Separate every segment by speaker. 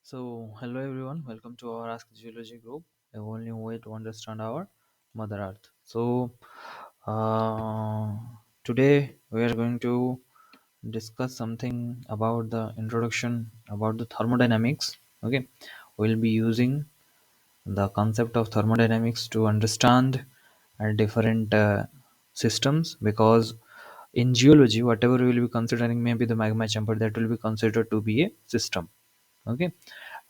Speaker 1: Hello everyone, welcome to our Ask Geology group, a whole new way to understand our Mother Earth. Uh, Today we are going to discuss something about the introduction about the thermodynamics. Okay, we'll be using the concept of thermodynamics to understand different systems, because in geology, whatever we will be considering, maybe the magma chamber, that will be considered to be a system. Okay,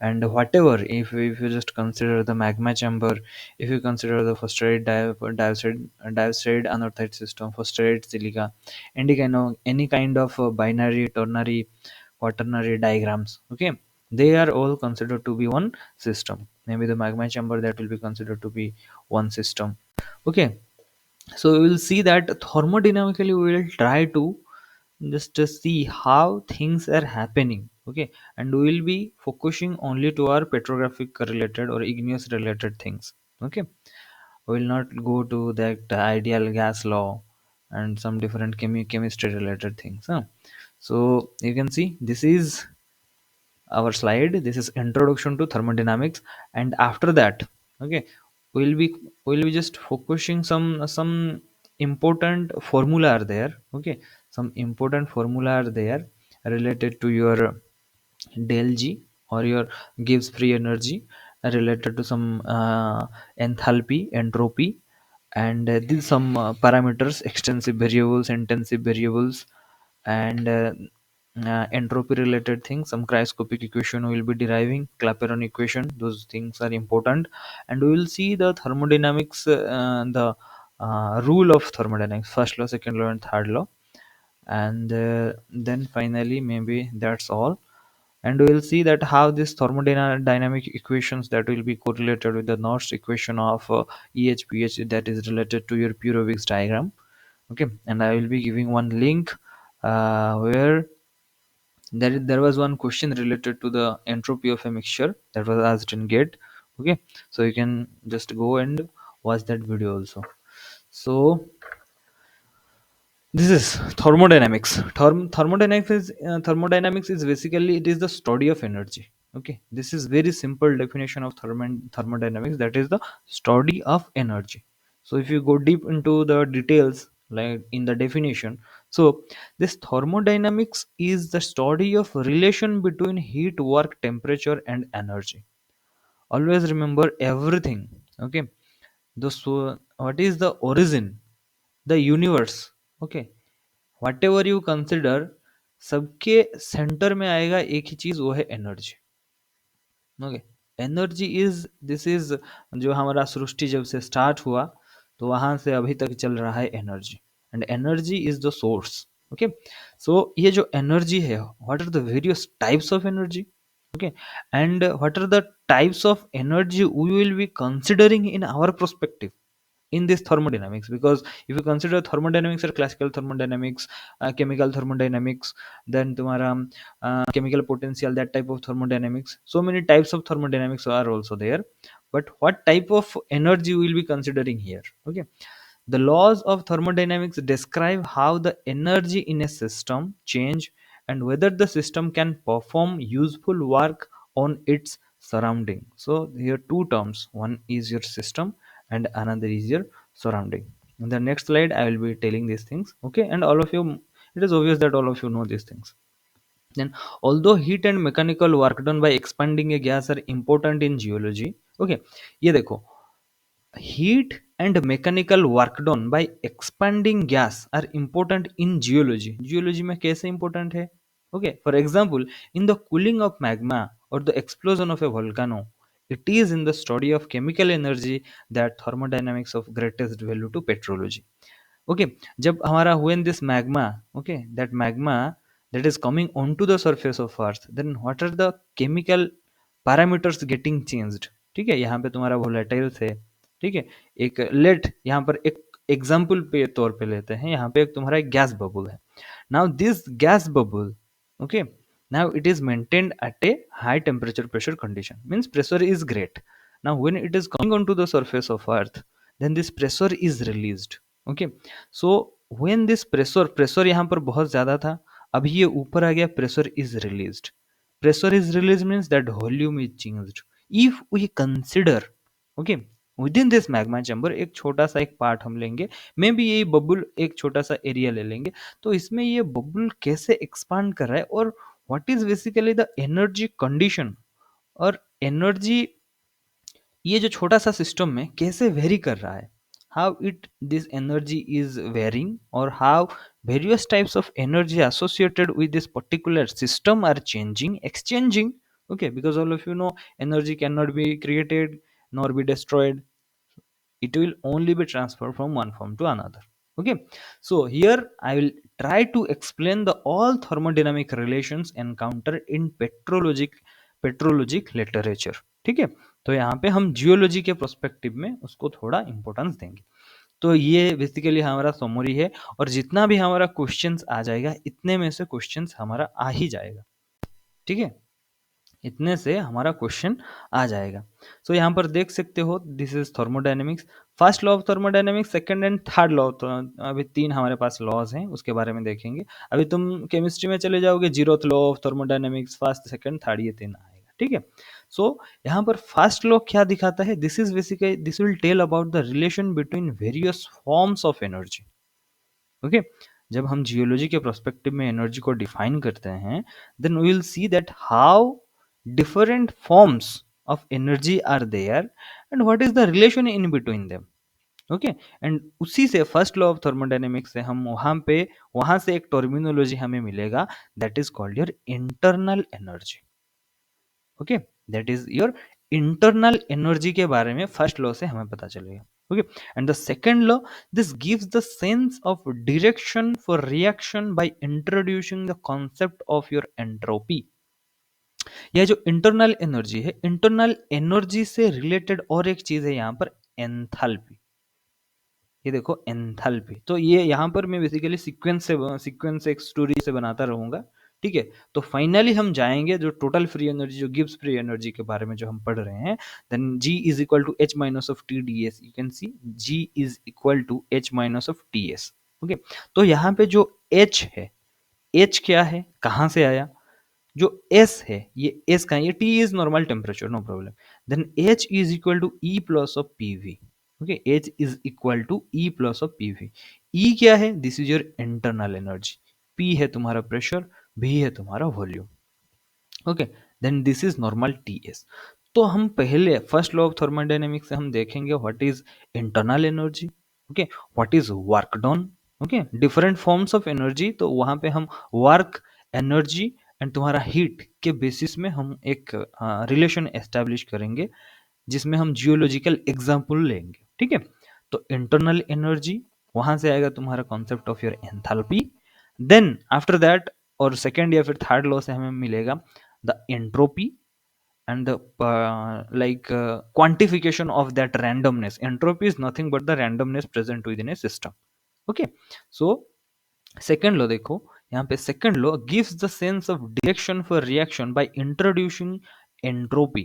Speaker 1: and whatever, if you just consider the magma chamber, if you consider the dioxide anorthite system, phosphorite silica, any kind of binary, ternary, quaternary diagrams, okay, they are all considered to be one system. Maybe the magma chamber, that will be considered to be one system. Okay, so we will see that thermodynamically we will try to just to see how things are happening. Okay, and we will be focusing only to our petrographic related or igneous related things. Okay, we will not go to that ideal gas law and some different chemistry related things, huh? So you can see this is our slide. This is introduction to thermodynamics, and after that, okay, we'll be we'll be just focusing some important formula are there. Okay, some important formula are there related to your del G or your Gibbs free energy, related to some enthalpy, entropy, and these some parameters, extensive variables, intensive variables, and entropy related things. Some cryoscopic equation we will be deriving, Clapeyron equation, those things are important. And we will see the thermodynamics, the rule of thermodynamics, first law, second law, and third law. And then finally, maybe that's all. And we will see that how this thermodynamic equations that will be correlated with the Nernst equation of EHPH, that is related to your Purovics diagram. Okay, and I will be giving one link where there was one question related to the entropy of a mixture that was asked in GATE. Okay, so you can just go and watch that video also. So this is thermodynamics. Thermodynamics is basically, it is the study of energy. Okay, this is very simple definition of thermodynamics, that is the study of energy. So if you go deep into the details, like in the definition, so this thermodynamics is the study of relation between heat, work, temperature, and energy. Always remember everything. Okay, so what is the origin, the universe? Okay, whatever you consider, सबके centre में आएगा एक ही चीज, वो है energy. Okay, energy is, this is, जो हमारा सृष्टि जब से स्टार्ट हुआ तो वहां से अभी तक चल रहा है energy, and energy is the source. Okay, so ये जो एनर्जी है, what are the various types of energy? Okay, and what are the types of energy we will be considering in our perspective in this thermodynamics? Because if you consider thermodynamics or classical thermodynamics, chemical thermodynamics, then tumhara chemical potential, that type of thermodynamics, so many types of thermodynamics are also there. But what type of energy we will be considering here? Okay, the laws of thermodynamics describe how the energy in a system change and whether the system can perform useful work on its surrounding. So here two terms, one is your system and another is your surrounding. In the next slide, I will be telling these things. Okay, and all of you, it is obvious that all of you know these things. Then, although heat and mechanical work done by expanding a gas are important in geology, okay, ये देखो, heat and mechanical work done by expanding gas are important in geology. Geology में कैसे important है? Okay, for example, in the cooling of magma or the explosion of a volcano, it is in the study of chemical energy that thermodynamics of greatest value to petrology. Okay, जब हमारा when this magma, okay, that magma that is coming onto the surface of earth, then what are the chemical parameters getting changed? ठीक है, यहाँ पे तुम्हारा volatiles है. ठीक है, एक लेट यहाँ पर एक एग्जाम्पल पे तौर पे लेते हैं, यहाँ पे एक तुम्हारा गैस बबल है. Now this gas bubble, okay, now it is maintained at a high temperature pressure condition, means pressure is great. Now when it is coming onto the surface of earth, then this pressure is released. Okay, so when this pressure यहाँ पर बहुत ज्यादा था, अभी ये ऊपर आ गया, pressure is released. Pressure is released means that volume is changed. If we consider, okay, within this magma chamber एक छोटा सा एक पार्ट हम लेंगे, मे बी ये बबुल एक छोटा सा एरिया ले लेंगे, तो इसमें ये बबुल कैसे एक्सपांड कर रहा है और what is basically the energy condition, और एनर्जी ये जो छोटा सा सिस्टम में कैसे वेरी कर रहा है, how it this energy is varying, और how various types of energy associated with this particular system are changing, exchanging. Okay, because all of you know energy cannot be created nor be destroyed, it will only be transferred from one form to another. Okay, so here I will try to explain the all thermodynamic relations encountered in petrologic literature. ठीक है, तो यहाँ पे हम geology के prospective में उसको थोड़ा इंपॉर्टेंस देंगे. तो ये बेसिकली हमारा समरी है, और जितना भी हमारा क्वेश्चंस आ जाएगा इतने में से क्वेश्चंस हमारा आ ही जाएगा. ठीक है, इतने से हमारा क्वेश्चन आ जाएगा. सो यहाँ पर देख सकते हो, this is thermodynamics, first law of thermodynamics, second and third law. तो अभी तीन हमारे पास लॉज हैं, उसके बारे में देखेंगे. अभी तुम केमिस्ट्री में चले जाओगे, zeroth law of thermodynamics, first second third, ये तीन आएगा. ठीक है, सो यहाँ पर फर्स्ट लॉ क्या दिखाता है, this is basically this will tell about the relation between various forms of energy. Okay, जब हम जियोलॉजी के प्रोस्पेक्टिव में एनर्जी को डिफाइन करते हैं, then we will see that how different forms of energy are there and what is the relation in between them. Okay, and उसी से first law of thermodynamics से हम वहां से एक टर्मिनोलॉजी हमें मिलेगा, that is called your internal energy. Okay, that is your internal energy के बारे में फर्स्ट लॉ से हमें पता चलेगा. Okay, and the second law, this gives the sense of direction for reaction by introducing the concept of your entropy. यह जो internal energy है, इंटरनल एनर्जी से रिलेटेड और एक चीज है यहाँ पर, एंथैल्पी. ये देखो एंथैल्पी, तो ये यहाँ पर मैं बेसिकली सीक्वेंस एक स्टोरी से बनाता रहूंगा. ठीक है, तो फाइनली हम जाएंगे जो टोटल फ्री एनर्जी, जो गिब्स फ्री एनर्जी के बारे में जो हम पढ़ रहे हैं, then G is equal to H minus of T D S. You can see G is equal to H minus of T S. Okay, तो यहाँ पे जो एच है, एच क्या है, कहाँ से आया, जो एस है, ये एस का है, ये T is normal temperature, no problem. Then H is equal to E plus of PV. Okay, H is equal to E plus of PV. E क्या है, this is your internal energy. P है तुम्हारा pressure, भी है तुम्हारा volume. Okay, then this is normal T S. तो हम पहले फर्स्ट लॉ ऑफ थर्मोडायनेमिक्स से हम देखेंगे what is internal energy. Okay, what is work done. Okay, different forms of energy, तो वहां पे हम वर्क, एनर्जी एंड तुम्हारा हीट के बेसिस में हम एक रिलेशन एस्टेब्लिश करेंगे, जिसमें हम जियोलॉजिकल एग्जाम्पल लेंगे. ठीक है, तो इंटरनल एनर्जी, वहां से आएगा तुम्हारा concept of your enthalpy. Then after that, और सेकेंड या फिर थर्ड लॉ से हमें मिलेगा the entropy and the quantification of that randomness. Entropy is nothing but the randomness present within a system. Okay, so second law देखो, यहाँ पे second law gives the sense of direction for reaction by introducing entropy,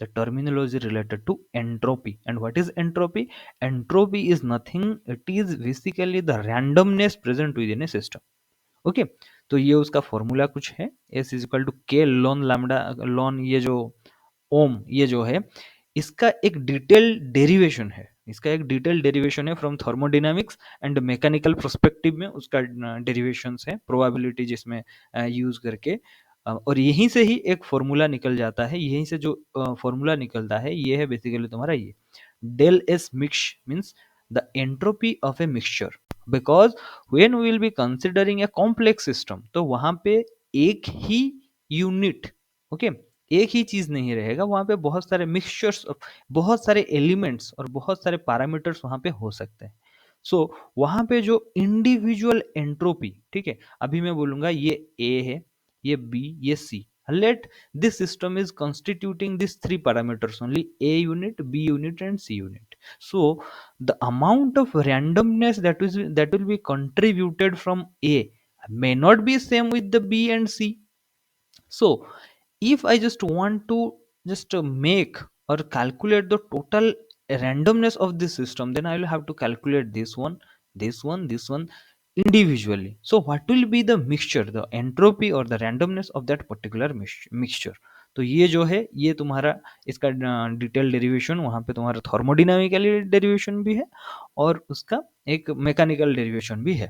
Speaker 1: the terminology related to entropy. And what is entropy? Entropy is nothing, it is basically the randomness present within a system. Okay, तो ये उसका formula कुछ है, S is equal to के lawn lambda lawn, ये जो ओम, ये जो है, इसका एक डिटेल डेरिवेशन है, from thermodynamics and mechanical prospective में उसका डेरिवेशंस है, प्रोबेबिलिटी जिसमें यूज करके, और यहीं से ही एक फॉर्मूला निकल जाता है. यहीं से जो फॉर्मूला निकलता है, ये है बेसिकली तुम्हारा ये del S mix means the entropy of a mixture. Because when we will be considering a complex system, तो वहां पे एक ही यूनिट, ओके, एक ही चीज नहीं रहेगा, वहां पे बहुत सारे मिक्सचर्स, बहुत सारे एलिमेंट्स और बहुत सारे पैरामीटर्स वहां पे हो सकते हैं. सो वहां पे जो इंडिविजुअल एंट्रोपी, ठीक है, अभी मैं बोलूंगा ये ए है, ये बी, ये सी. Let this system is constituting these three parameters only, A unit, B unit and C unit. So the amount of randomness that will be contributed from A may not be same with the B and C. So if I just want to just make or calculate the total randomness of this system, then I will have to calculate this one, this one, this one. individually. So what will be the mixture, the entropy or the randomness of that particular mixture? तो ये जो है ये तुम्हारा इसका detail derivation वहाँ पे तुम्हारा थर्मोडायनामिकली डेरिवेशन भी है और उसका एक मैकेनिकल डेरिवेशन भी है,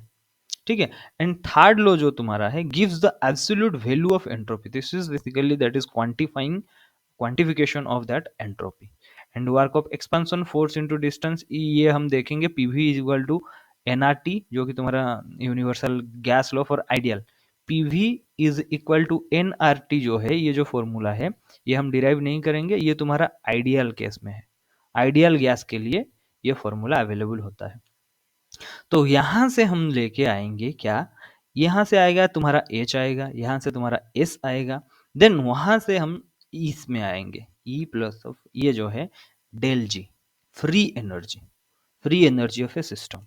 Speaker 1: ठीक है। एंड थर्ड लॉ जो तुम्हारा है gives the absolute value of entropy, this is basically that is quantifying quantification of that entropy. And work of expansion force into distance, ये हम देखेंगे PV is equal to NRT जो कि तुम्हारा universal gas law for ideal, PV is equal to NRT जो है ये जो फॉर्मूला है ये हम डिराइव नहीं करेंगे, ये तुम्हारा आइडियल केस में है, आइडियल गैस के लिए ये फॉर्मूला अवेलेबल होता है। तो यहां से हम लेके आएंगे क्या, यहां से आएगा तुम्हारा एच आएगा, यहां से तुम्हारा एस आएगा, देन वहां से हम इसमें आएंगे ई प्लस ऑफ ये जो है del G, free energy, free energy of a system,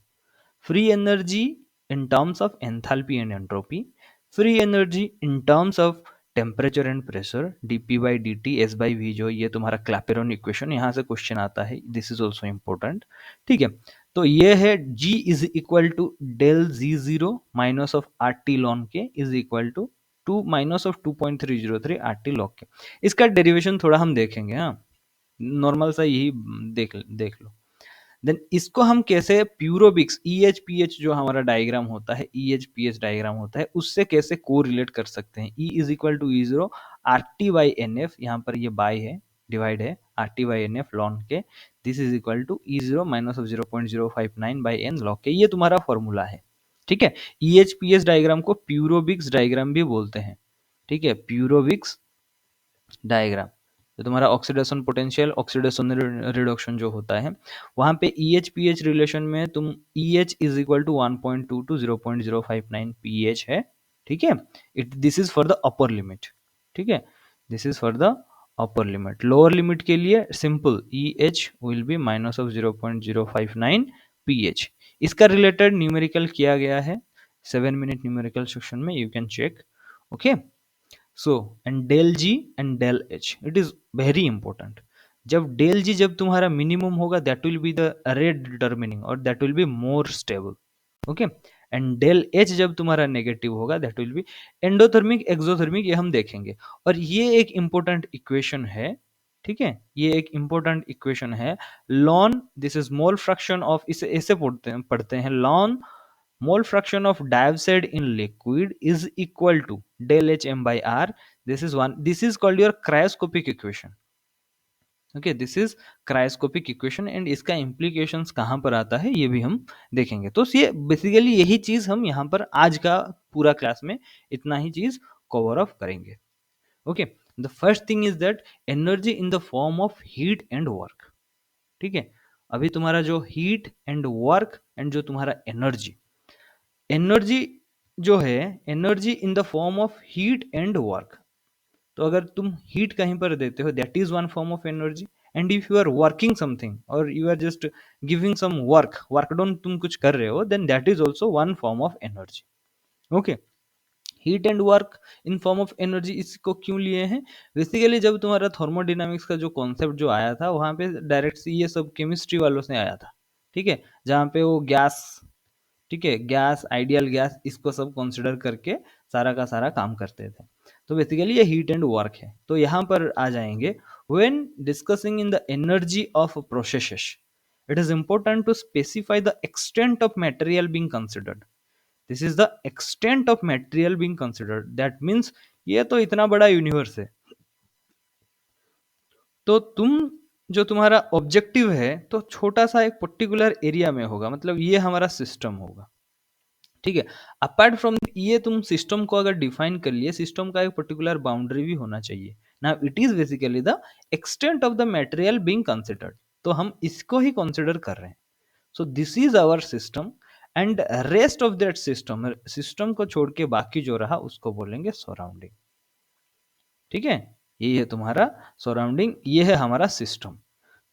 Speaker 1: free energy in terms of enthalpy and entropy, free energy in terms of temperature and pressure, dp by dt s by v जो ये तुम्हारा Clapeyron equation यहाँ से question आता है, this is also important, ठीक है। तो ये है g is equal to del G zero minus of R T ln K is equal to to minus of 2.303 R T log K. इसका डेरिवेशन थोड़ा हम देखेंगे, हाँ नॉर्मल सा यही देख लो। देन इसको हम कैसे Pourbaix E H P H जो हमारा डायग्राम होता है, E H P H diagram होता है, उससे कैसे को रिलेट कर सकते हैं। E is equal to E zero R T by N F, यहाँ पर ये बाय है डिवाइड है R T by N F ln K, this is equal to E zero minus of 0.059 by N log K, ये तुम्हारा formula है, ठीक है। E H P H diagram को प्यूरोबिक्स डायग्राम भी बोलते हैं, ठीक है, प्यूरोबिक्स डायग्राम। तो तुम्हारा ऑक्सीडेशन पोटेंशियल ऑक्सीडेशन रिडक्शन जो होता है वहां पे E H P H relation में तुम E H is equal to 1.2 to 0.059 P H है, ठीक है। It this is for the upper limit, ठीक है, this is for the upper limit. Lower limit के लिए simple E H will be minus of 0.059 P H. इसका related numerical किया गया है 7 मिनट न्यूमेरिकल सेक्शन में, you can check, okay. So and del G and del H it is very important. जब del G जब तुम्हारा minimum होगा that will be the rate determining और that will be more stable, okay. And del H जब तुम्हारा negative होगा that will be endothermic exothermic, ये हम देखेंगे। और ये एक इंपॉर्टेंट इक्वेशन है, ठीक है, ये एक इंपॉर्टेंट इक्वेशन है lawn, this is mole fraction of, इसे ऐसे पढ़ते हैं lawn mole fraction of dioxide in liquid is equal to del H m by R. This is called your cryoscopic equation. Okay, this is cryoscopic equation and इसका implications कहाँ पर आता है ये भी हम देखेंगे। तो ये बेसिकली यही चीज हम यहाँ पर आज का पूरा क्लास में इतना ही चीज कवर ऑफ करेंगे, okay. The first thing is that energy in the form of heat and work, ठीक है। अभी तुम्हारा जो हीट एंड वर्क एंड जो तुम्हारा एनर्जी, एनर्जी जो है energy in the form of heat and work, तो अगर तुम हीट कहीं पर देते हो that is one form of energy, and if you are working something और you are just giving some work done तुम कुछ कर रहे हो then that is also one form of energy, okay. Heat and work in form of energy इसको क्यों लिए हैं, बेसिकली जब तुम्हारा थर्मोडायनामिक्स का जो कॉन्सेप्ट जो आया था वहां पे डायरेक्ट ये सब केमिस्ट्री वालों से आया था, ठीक है, जहाँ पे वो गैस, ठीक है, गैस आइडियल गैस इसको सब कंसिडर करके सारा का सारा काम करते थे। तो बेसिकली ये हीट एंड वर्क है। तो यहाँ पर आ जाएंगे when discussing in the energy of processes it is important to specify the extent of material being considered, this is the extent of material being considered, that means ये तो इतना बड़ा यूनिवर्स है, तो तुम जो तुम्हारा ऑब्जेक्टिव है तो छोटा सा एक पर्टिकुलर एरिया में होगा, मतलब ये हमारा सिस्टम होगा, ठीक है। अपार्ट फ्रॉम ये तुम सिस्टम को अगर डिफाइन कर लिए, सिस्टम का एक पर्टिकुलर बाउंड्री भी होना चाहिए ना, it is basically the extent of the material being considered, तो हम इसको ही कंसिडर कर रहे हैं। So this is our system and rest of that system, system को छोड़ के बाकी जो रहा उसको बोलेंगे सराउंडिंग, ठीक है। ये है तुम्हारा सराउंडिंग, ये है हमारा सिस्टम।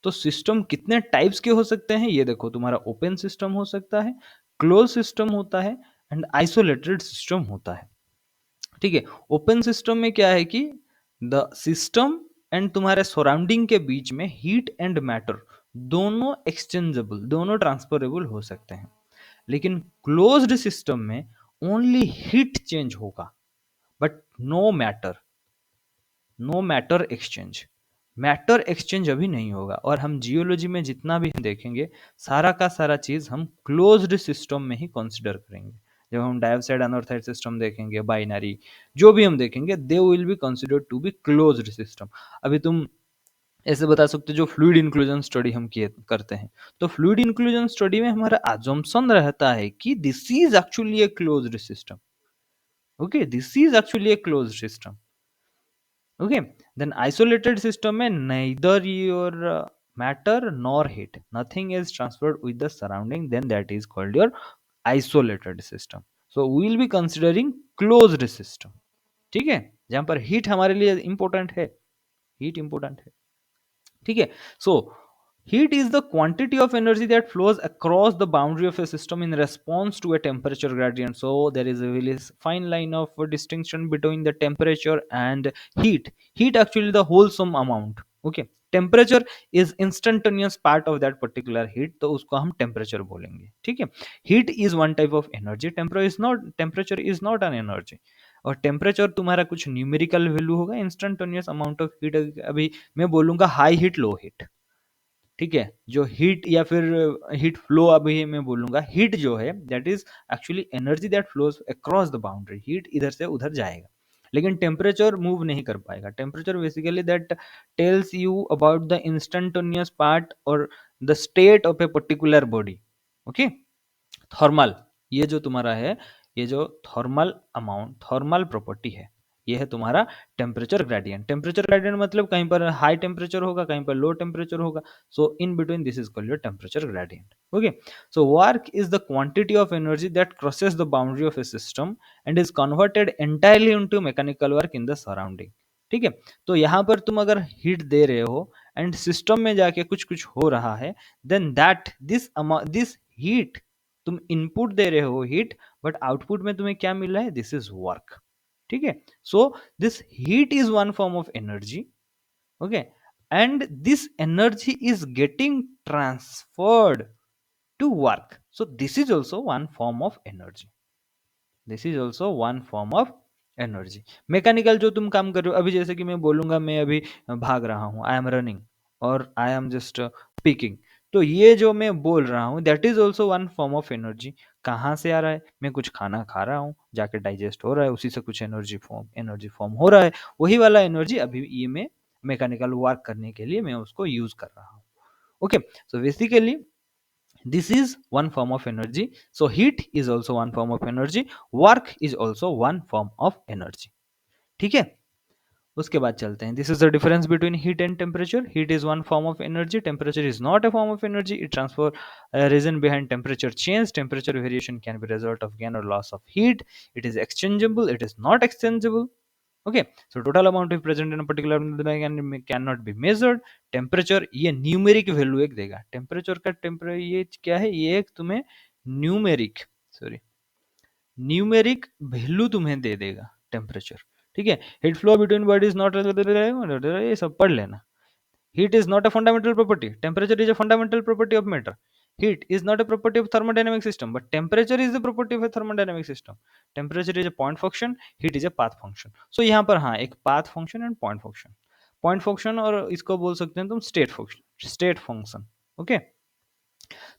Speaker 1: तो सिस्टम कितने टाइप्स के हो सकते हैं ये देखो, तुम्हारा ओपन सिस्टम हो सकता है, क्लोज सिस्टम होता है एंड आइसोलेटेड सिस्टम होता है, ठीक है। ओपन सिस्टम में क्या है कि द सिस्टम एंड तुम्हारे सराउंडिंग के बीच में हीट एंड मैटर दोनों एक्सचेंजेबल, दोनों ट्रांसफरेबल हो सकते हैं। लेकिन क्लोज्ड सिस्टम में ओनली हीट चेंज होगा, but no matter exchange. Matter exchange अभी नहीं होगा। और हम जियोलॉजी में जितना भी देखेंगे, सारा का सारा चीज हम क्लोज्ड सिस्टम में ही कंसिडर करेंगे। जब हम डायोक्साइड अनऑर्थाइड सिस्टम देखेंगे, बाइनरी जो भी हम देखेंगे, they will be considered to be closed system. अभी तुम ऐसे बता सकते हो, जो फ्लूइड इंक्लूजन स्टडी हम किए करते हैं, तो फ्लूइड इंक्लूजन स्टडी में हमारा अजम्पशन रहता है कि this is actually a closed system. Okay, this is actually a closed system. Okay, then isolated system में neither your matter nor heat, nothing is transferred with the surrounding, then that is called your isolated system. So we will be considering closed system. ठीक है, जहां पर heat हमारे लिए important है, heat important है। ठीक है, सो heat is the quantity of energy that flows across the boundary of a system in response to a temperature gradient. So there is a really fine line of distinction between the temperature and heat. Heat actually the wholesome amount. Okay, temperature is instantaneous part of that particular heat, तो उसको हम temperature बोलेंगे। ठीक है, heat is one type of energy, temperature is not an energy। और temperature तुम्हारा कुछ numerical value होगा, इंस्टेंटेनियस अमाउंट ऑफ हीट। अभी मैं बोलूंगा हाई हीट, लो हीट। ठीक है, जो हीट या फिर हीट फ्लो, अभी मैं बोलूंगा हीट जो है that is actually energy that flows across the boundary. Heat इधर से उधर जाएगा, लेकिन टेम्परेचर मूव नहीं कर पाएगा। Temperature basically that tells you about the instantaneous part और the state of a particular body. Okay, thermal, ये जो तुम्हारा है, ये जो थर्मल अमाउंट, थर्मल प्रॉपर्टी है, ये है तुम्हारा टेम्परेचर ग्रेडियंट। टेम्परेचर ग्रेडियंट मतलब कहीं पर हाई टेम्परेचर होगा, कहीं पर लो टेम्परेचर होगा। So in between this is called your temperature gradient. Okay, so work is the quantity of energy that crosses the boundary of a system and is converted entirely into mechanical work in the surrounding. ठीक है, तो यहाँ पर तुम अगर heat दे रहे हो and system में जाके कुछ कुछ हो रहा है, देन दैट दिस हीट, तुम इनपुट दे रहे हो हीट, बट आउटपुट में तुम्हें क्या मिल रहा है, दिस इज वर्क। ठीक है, so this heat is one form of energy. Okay, and this energy is getting transferred to work, so this is also one form of energy. This is also one form of energy. Mechanical जो तुम काम कर रहे हो, अभी जैसे कि मैं बोलूंगा मैं अभी भाग रहा हूँ, आई एम रनिंग, और आई एम जस्ट स्पीकिंग, तो ये जो मैं बोल रहा हूँ that is also one form of energy. कहाँ से आ रहा है, मैं कुछ खाना खा रहा हूँ, जाके डाइजेस्ट हो रहा है, उसी से कुछ एनर्जी फॉर्म हो रहा है, वही वाला एनर्जी अभी ये मैं मैकेनिकल वर्क करने के लिए मैं उसको यूज कर रहा हूँ। Okay, so basically this is one form of energy. So heat is also one form of energy, work is also one form of energy। ठीक है, उसके बाद चलते हैं, this is the difference between heat and temperature. Heat is one form of energy, temperature is not a form of energy. It transfer reason behind temperature change, temperature variation can be result of gain और loss of heat. It is exchangeable, it is not exchangeable. Okay, so total amount is present in a particular cannot be measured। Temperature ये numeric value एक देगा, temperature का temperature ये क्या है, ये एक तुम्हें न्यूमेरिक सॉरी न्यूमेरिक वैल्यू तुम्हें दे देगा टेम्परेचर। ठीक है, heat flow between bodies not, ये सब पढ़ लेना। Heat is not a fundamental property. Temperature is a fundamental property of matter. Heat is not a property of thermodynamic system, but temperature is the property of a thermodynamic system. Temperature is a point function, heat is a path function. So यहाँ पर हाँ एक path function and point function. Point function और इसको बोल सकते हैं तुम state function. State function. Okay?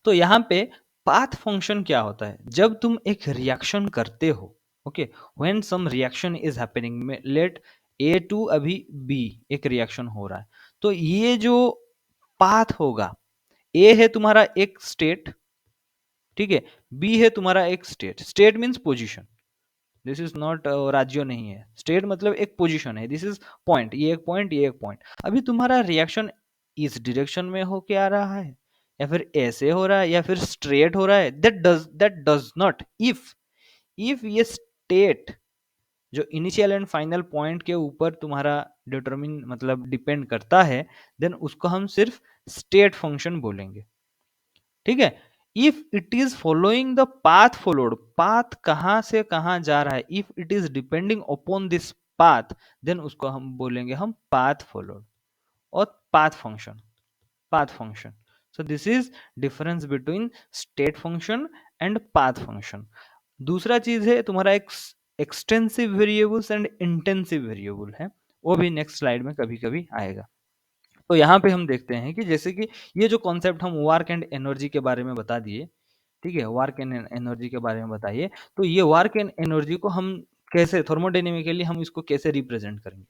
Speaker 1: तो यहाँ पे path function क्या होता है, जब तुम एक रिएक्शन करते हो, okay, when some reaction is happening, let A to अभी बी एक रिएक्शन हो रहा है, तो ये जो पाथ होगा, ए है तुम्हारा एक स्टेट, ठीक है, बी है तुम्हारा एक state. State means position, this is not राज्य नहीं है, स्टेट मतलब एक पोजीशन है, दिस इज पॉइंट, ये एक पॉइंट, ये एक पॉइंट। अभी तुम्हारा रिएक्शन इस डायरेक्शन में होके आ रहा है, या फिर ऐसे हो रहा है, या फिर स्ट्रेट हो रहा है, दैट डज नॉट, इफ ये स्टेट जो इनिशियल एंड फाइनल पॉइंट के ऊपर तुम्हारा डिटरमिन मतलब डिपेंड करता है, देन उसको हम सिर्फ स्टेट फंक्शन बोलेंगे। ठीक है, if it is following the path followed, path कहां से कहां जा रहा है, if it is depending upon this path, then उसको हम बोलेंगे हम पाथ फॉलोड और path function, path function। So this is difference between state function and path function. दूसरा चीज है तुम्हारा extensive variables and intensive variable है, वो भी नेक्स्ट स्लाइड में कभी कभी आएगा। तो यहाँ पे हम देखते हैं कि जैसे कि ये जो कॉन्सेप्ट हम वर्क एंड एनर्जी के बारे में बता दिए, ठीक है, वर्क एंड एनर्जी के बारे में बताइए, तो ये वर्क एंड एनर्जी को हम कैसे थर्मोडायनेमिकली हम इसको कैसे रिप्रेजेंट करेंगे।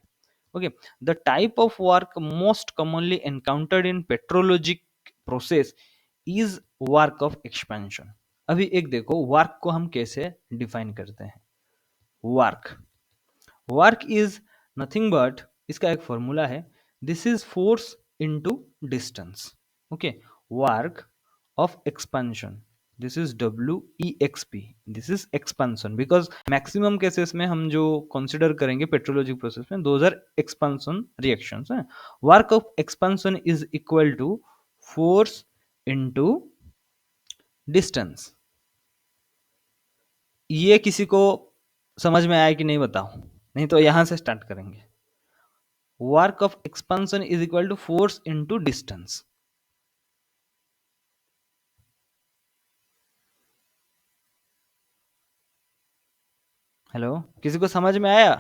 Speaker 1: Okay, the type of work most commonly encountered in petrologic process is work of expansion. अभी एक देखो वर्क को हम कैसे डिफाइन करते हैं। Work, work is nothing but, इसका एक फॉर्मूला है, this is force into distance. Okay, work of expansion, this is WEXP, this is expansion, because maximum cases में हम जो कंसिडर करेंगे पेट्रोलॉजिक प्रोसेस में दोज आर एक्सपेंशन रिएक्शंस हैं। Work of expansion is equal to force into distance. ये किसी को समझ में आया कि नहीं बताओ, नहीं तो यहां से स्टार्ट करेंगे। Work of expansion is equal to force into distance. Hello, किसी को समझ में आया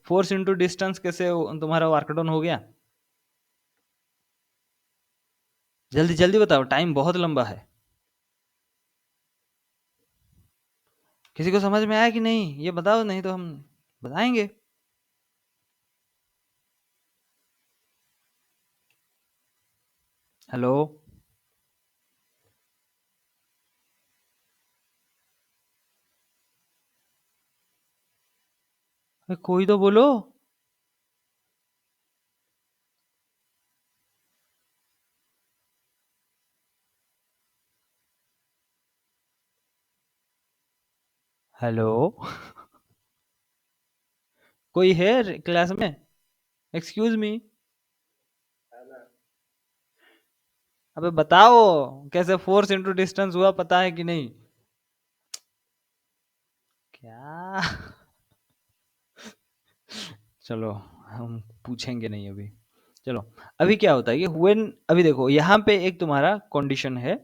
Speaker 1: फोर्स इनटू डिस्टेंस कैसे तुम्हारा वर्क डाउन हो गया? जल्दी जल्दी बताओ, टाइम बहुत लंबा है। किसी को समझ में आया कि नहीं ये बताओ, नहीं तो हम बताएंगे। हेलो, कोई तो बोलो। हेलो, कोई है क्लास में? Excuse me. अबे बताओ कैसे फोर्स इनटू डिस्टेंस हुआ, पता है कि नहीं? क्या? चलो हम पूछेंगे नहीं अभी। चलो, अभी क्या होता है कि व्हेन, अभी देखो यहाँ पे एक तुम्हारा कंडीशन है,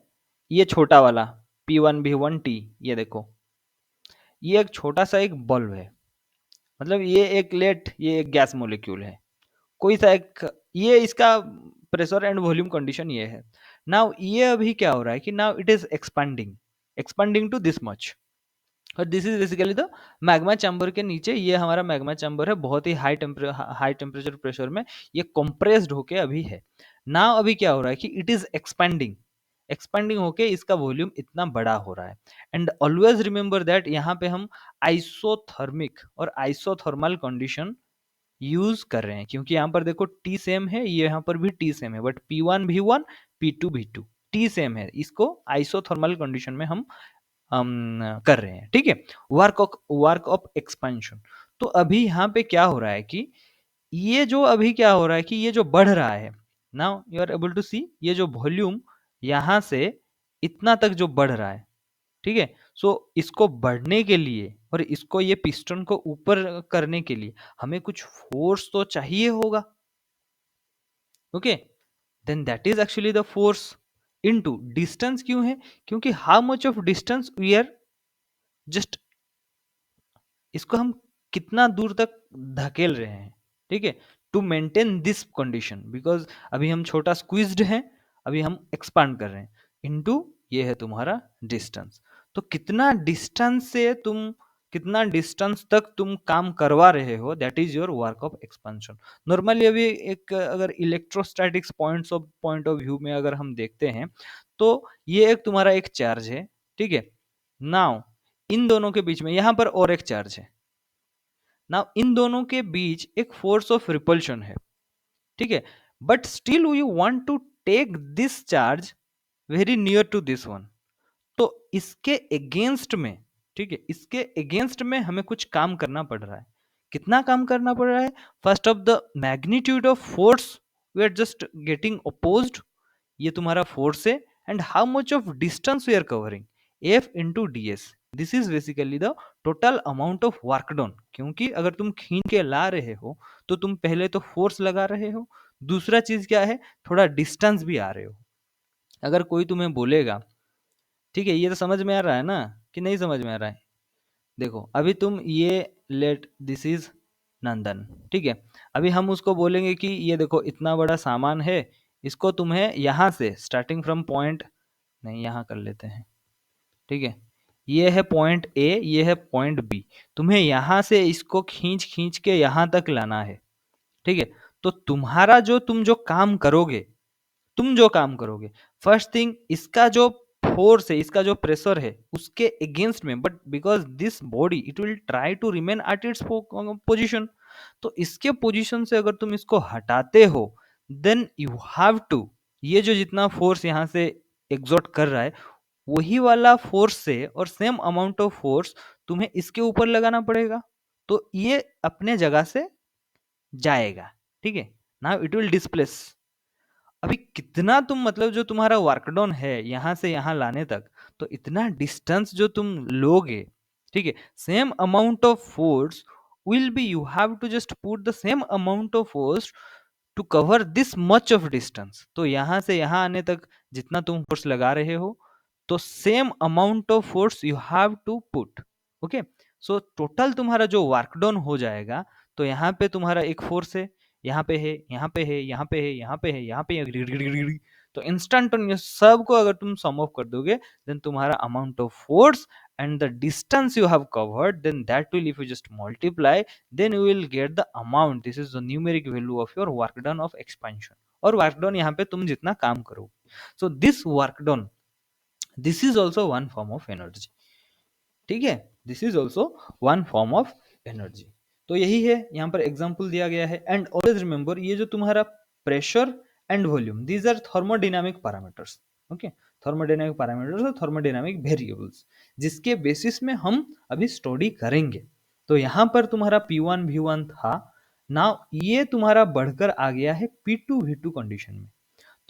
Speaker 1: ये छोटा वाला P1V1T, ये देखो, ये एक छोटा सा एक बल्ब है, मतलब ये एक लेट, ये एक गैस मोलिक्यूल है, कोई सा एक, ये इसका प्रेशर एंड वॉल्यूम कंडीशन ये है। नाउ ये अभी क्या हो रहा है कि now it is expanding, expanding to this much, और this is basically the magma chamber के नीचे, ये हमारा मैग्मा चैम्बर है, बहुत ही हाई टेम्परेचर प्रेशर में ये कंप्रेस्ड होके अभी है। नाउ अभी क्या हो रहा है कि इट इज एक्सपेंडिंग, एक्सपेंडिंग होके इसका वॉल्यूम इतना बड़ा हो रहा है। एंड ऑलवेज रिमेंबर दैट यहाँ पे हम आइसोथर्मिक और आइसोथर्मल कंडीशन यूज कर रहे हैं, क्योंकि यहाँ पर देखो टी सेम है, ये यहाँ पर भी टी सेम है, but P1V1 P2V2 T same है, इसको आइसोथर्मल कंडीशन में हम कर रहे हैं, ठीक है। Work of expansion. तो अभी यहाँ पे क्या हो रहा है कि ये जो अभी क्या हो रहा है कि ये जो बढ़ रहा है, now you are able to see, ये जो वॉल्यूम यहाँ से इतना तक जो बढ़ रहा है, ठीक है। सो इसको बढ़ने के लिए और इसको ये पिस्टन को ऊपर करने के लिए हमें कुछ फोर्स तो चाहिए होगा। Okay, then that is actually the force into distance. क्यों है? क्योंकि how much of distance we are just, इसको हम कितना दूर तक धकेल रहे हैं, ठीक है, to maintain this condition, because अभी हम छोटा स्क्वीज्ड हैं, अभी हम एक्सपांड कर रहे हैं, इनटू ये है तुम्हारा डिस्टेंस। तो कितना डिस्टेंस से तुम, कितना डिस्टेंस तक तुम काम करवा रहे हो, that is your work of expansion. Normally अभी एक अगर इलेक्ट्रोस्टैटिक्स पॉइंट ऑफ व्यू में अगर हम देखते हैं, तो ये एक तुम्हारा एक चार्ज है, ठीक है। नाउ इन दोनों के बीच में यहां पर और एक चार्ज है, नाउ इन दोनों के बीच एक फोर्स ऑफ रिपल्शन है, ठीक है, but still we want to take this charge very near to this one. तो इसके अगेंस्ट में, ठीक है, इसके अगेंस्ट में हमें कुछ काम करना पड़ रहा है। कितना काम करना पड़ रहा है? First of the magnitude of force we are just getting opposed, ये तुम्हारा फोर्स है, and how much of distance we are covering, F into D S, this is basically the total amount of work done. क्योंकि अगर तुम खींच के ला रहे हो तो तुम पहले तो फोर्स लगा रहे हो, दूसरा चीज क्या है, थोड़ा डिस्टेंस भी आ रहे हो। अगर कोई तुम्हें बोलेगा, ठीक है, ये तो समझ में आ रहा है ना कि नहीं समझ में आ रहा है? देखो अभी तुम ये लेट दिस इज नंदन, ठीक है। अभी हम उसको बोलेंगे कि ये देखो इतना बड़ा सामान है, इसको तुम्हें यहाँ से स्टार्टिंग फ्रॉम पॉइंट, नहीं यहाँ कर लेते हैं, ठीक है। ये है पॉइंट ए, ये है पॉइंट बी, तुम्हें यहाँ से इसको खींच खींच के यहाँ तक लाना है, ठीक है। तो तुम्हारा जो तुम जो काम करोगे, तुम जो काम करोगे, फर्स्ट थिंग इसका जो फोर्स है, इसका जो प्रेशर है उसके अगेंस्ट में, but because this body it will try to remain at its position, तो इसके पोजीशन से अगर तुम इसको हटाते हो, देन यू हैव टू, ये जो जितना फोर्स यहाँ से एग्जॉर्ट कर रहा है, वही वाला फोर्स से और सेम अमाउंट ऑफ फोर्स तुम्हें इसके ऊपर लगाना पड़ेगा, तो ये अपने जगह से जाएगा, ठीक है। Now it will displace. अभी कितना तुम मतलब जो तुम्हारा वर्क डन है यहाँ से यहाँ लाने तक, तो इतना डिस्टेंस जो तुम लोगे, ठीक है, same amount of force will be, you have to just put the same amount of force to cover this much of distance. तो यहाँ से यहाँ आने तक जितना तुम फोर्स लगा रहे हो, तो same amount of force you have to put, okay. So total तुम्हारा जो वर्क डन हो जाएगा, तो यहाँ पे तुम्हारा एक फोर्स है, यहाँ पे है, यहाँ पे है, यहाँ पे है, यहाँ पे है, यहाँ पे है, तो इंस्टेंटेनियस सबको अगर तुम सम ऑफ कर दोगे, देन तुम्हारा amount of force and the distance you have covered, then that will, if you just multiply, then you will get the amount. This is the numeric value of your work done of expansion, और work done यहाँ पे तुम जितना काम करो, so this work done, this is also one form of energy, ठीक है। This is also one form of energy. तो यही है, यहाँ पर एग्जाम्पल दिया गया है। एंड ऑलवेज रिमेंबर, ये जो तुम्हारा pressure and volume, these are thermodynamic parameters, okay. Thermodynamic parameters और थर्मोडायनामिक वेरिएबल्स, जिसके बेसिस में हम अभी स्टडी करेंगे। तो यहाँ पर तुम्हारा P1 V1 था, ना ये तुम्हारा बढ़कर आ गया है P2 V2 कंडीशन में।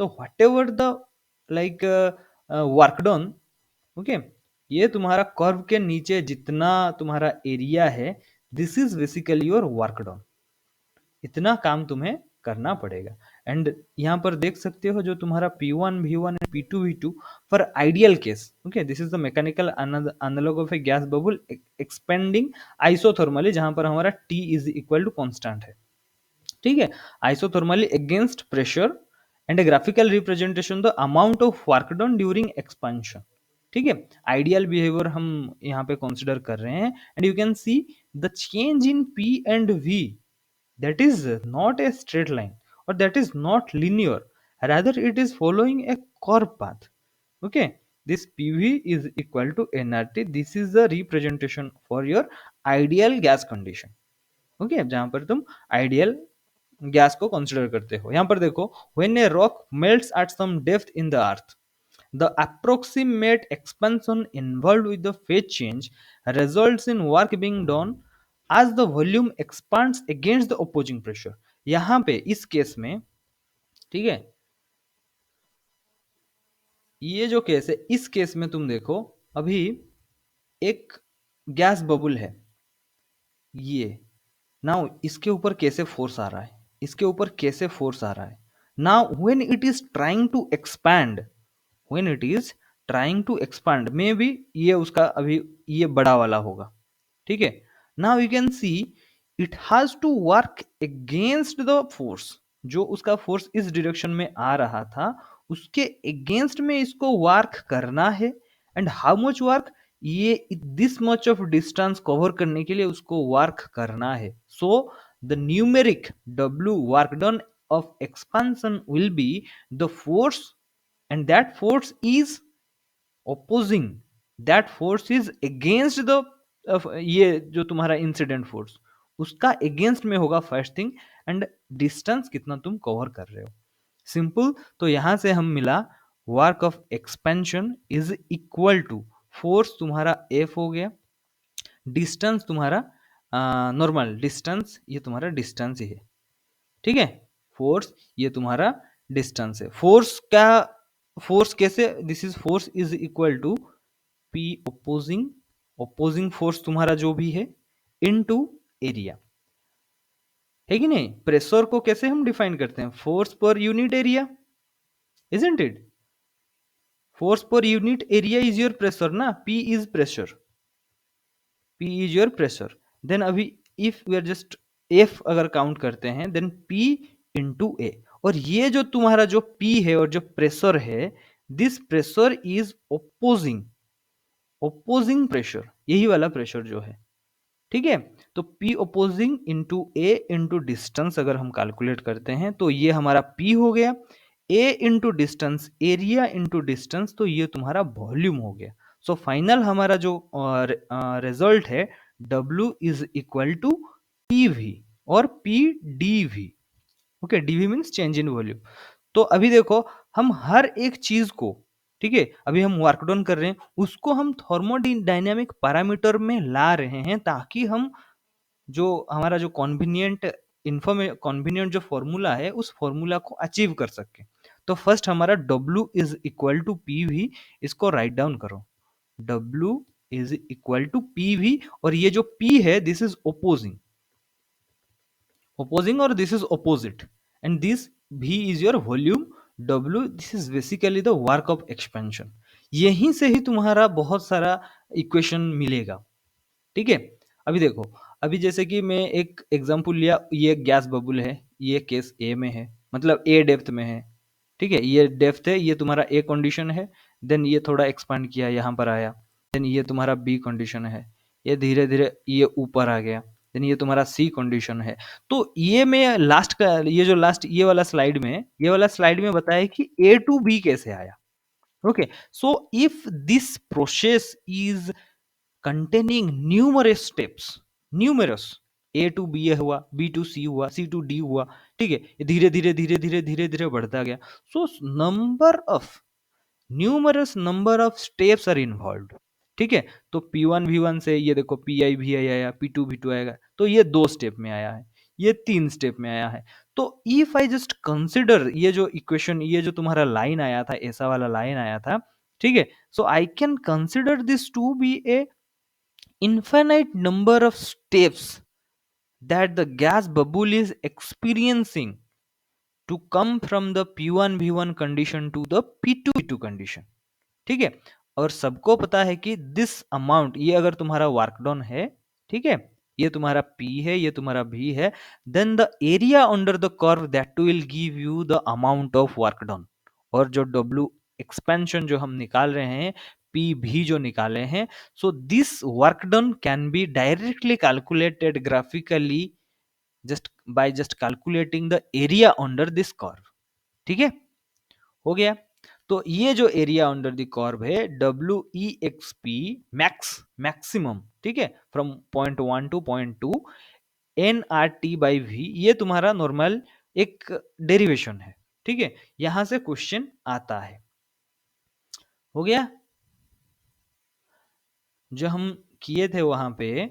Speaker 1: तो what ever the like work done, okay, ये तुम्हारा कर्व के नीचे जितना तुम्हारा एरिया है, this is basically your work done, इतना काम तुम्हें करना पड़ेगा। एंड यहाँ पर देख सकते हो जो तुम्हारा P1 V1 and P2 V2 for ideal case, okay, this is the mechanical analog of a gas bubble expanding isothermally, जहां पर हमारा T is equal to constant है, ठीक है। Isothermally against pressure and graphical representation the amount of work done during expansion, ठीक है। Ideal behaviour हम यहाँ पे कंसिडर कर रहे हैं। And you can see the change in P and V, that is not a straight line, or that is not linear, rather it is following a curve path, okay। this PV is equal to nRT, this is the representation for your ideal gas condition, okay, जहां पर तुम ideal gas को consider करते हो। यहां पर देखो, when a rock melts at some depth in the earth, the approximate expansion involved with the phase change results in work being done as the volume expands against the opposing pressure। यहां पे इस case में, ठीक है, ये जो case है, इस केस में तुम देखो, अभी एक गैस बबुल है, ये नाउ इसके ऊपर कैसे फोर्स आ रहा है, इसके ऊपर कैसे फोर्स आ रहा है। Now when it is trying to expand, when it is trying to expand, maybe ये उसका अभी ये बड़ा वाला होगा, ठीक है। Now you can see it has to work against the force, जो उसका फोर्स इस डायरेक्शन में आ रहा था, उसके अगेंस्ट में इसको वर्क करना है। एंड हाउ मच वर्क, ये this much of distance cover करने के लिए उसको वर्क करना है। So the numeric W work done of expansion will be the force, and that force is opposing, that force is against the ये जो तुम्हारा इंसिडेंट फोर्स, उसका अगेंस्ट में होगा फर्स्ट थिंग। एंड डिस्टेंस कितना तुम कवर कर रहे हो, सिंपल। तो यहां से हम मिला work of expansion is equal to force तुम्हारा F हो गया, डिस्टेंस तुम्हारा नॉर्मल डिस्टेंस, ये तुम्हारा डिस्टेंस ही है, ठीक है। फोर्स ये तुम्हारा डिस्टेंस है। फोर्स का फोर्स कैसे, this is force is equal to P opposing, opposing force तुम्हारा जो भी है इनटू एरिया, है कि नहीं। प्रेशर को कैसे हम डिफाइन करते हैं, force per unit area, isn't it. Force per unit area is your pressure ना, P is pressure, P is your pressure. Then अभी if we are just F अगर काउंट करते हैं देन P इंटू ए, और ये जो तुम्हारा जो P है और जो प्रेशर है, this pressure is opposing, opposing pressure, यही वाला प्रेशर जो है, ठीक है। तो P ओपोजिंग इंटू ए इंटू डिस्टेंस अगर हम कैलकुलेट करते हैं तो ये हमारा P हो गया, A into distance, area into distance, तो ये तुम्हारा वॉल्यूम हो गया। सो फाइनल हमारा जो रिजल्ट है W is equal to PV और PdV। Okay, dV means change in volume. तो अभी देखो हम हर एक चीज को, ठीक है, अभी हम वर्क डाउन कर रहे हैं उसको हम थर्मोडायनेमिक पैरामीटर में ला रहे हैं ताकि हम जो हमारा जो कॉन्वीनियंट जो फॉर्मूला है उस फॉर्मूला को अचीव कर सके। तो फर्स्ट हमारा W is equal to PV, इसको राइट डाउन करो, W is equal to PV, और ये जो P है this is opposing, opposing or this is opposite, and this V is your volume, W this is basically the work of expansion। यहीं से ही तुम्हारा बहुत सारा इक्वेशन मिलेगा, ठीक है। अभी देखो, अभी जैसे कि मैं एक एग्जांपल लिया, ये गैस बबुल है, ये केस ए में है, मतलब ए डेप्थ में है, ठीक है, ये डेप्थ है, ये तुम्हारा ए कंडीशन है, देन ये थोड़ा एक्सपांड किया यहाँ पर आया, देन ये तुम्हारा बी कंडीशन है, ये धीरे धीरे ये ऊपर आ गया, देन ये तुम्हारा सी कंडीशन है। तो ये मैं लास्ट का ये जो लास्ट ये वाला स्लाइड में, ये वाला स्लाइड में बताया कि ए टू बी कैसे आया। Okay, so if this process is containing numerous steps, numerous, A to B हुआ, B to C हुआ, C to D हुआ, ठीक है, ये धीरे धीरे धीरे धीरे धीरे धीरे बढ़ता गया। So number of numerous number of steps are involve, ठीक है। तो P1 V1 से ये देखो PI VI आया, P2 V2 आएगा, तो ये 2 स्टेप में आया है, ये 3 स्टेप में आया है। तो इफ आई जस्ट कंसिडर ये जो इक्वेशन, ये जो तुम्हारा लाइन आया था, ऐसा वाला लाइन आया था, ठीक है, so I can consider this to B a infinite number of steps that the gas bubble is experiencing to come from the P1 V1 condition to the P2 V2 condition, ठीक है। और सबको पता है कि दिस अमाउंट, ये अगर तुम्हारा वर्क डन है, ठीक है, ये तुम्हारा P है, ये तुम्हारा V है, then the area under the curve that will give you the amount of work done. और जो W एक्सपेंशन जो हम निकाल रहे हैं, P भी जो निकाले हैं, so this work done can be directly calculated graphically just by just calculating the area under this curve, ठीक है, हो गया। तो ये जो एरिया अंडर द कर्व है WEXP मैक्सिमम, ठीक है, from point 1 two point 2 NRT/V, ये तुम्हारा नॉर्मल एक डेरिवेशन है, ठीक है, यहां से क्वेश्चन आता है। हो गया, जो हम किए थे वहां पे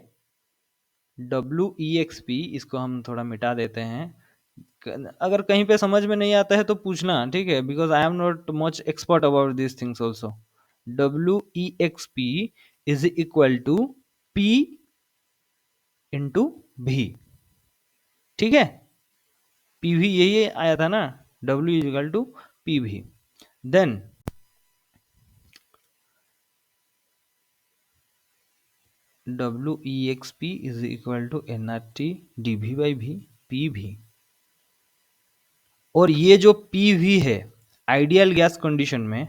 Speaker 1: WEXP, इसको हम थोड़ा मिटा देते हैं, अगर कहीं पे समझ में नहीं आता है तो पूछना, ठीक है, because I am not much expert about this things also. WEXP is equal to P into V, ठीक है, PV यही आया था ना, W is equal to PV, then WEXP is equal to NRT dV/V PV। और ये जो PV है आइडियल गैस कंडीशन में,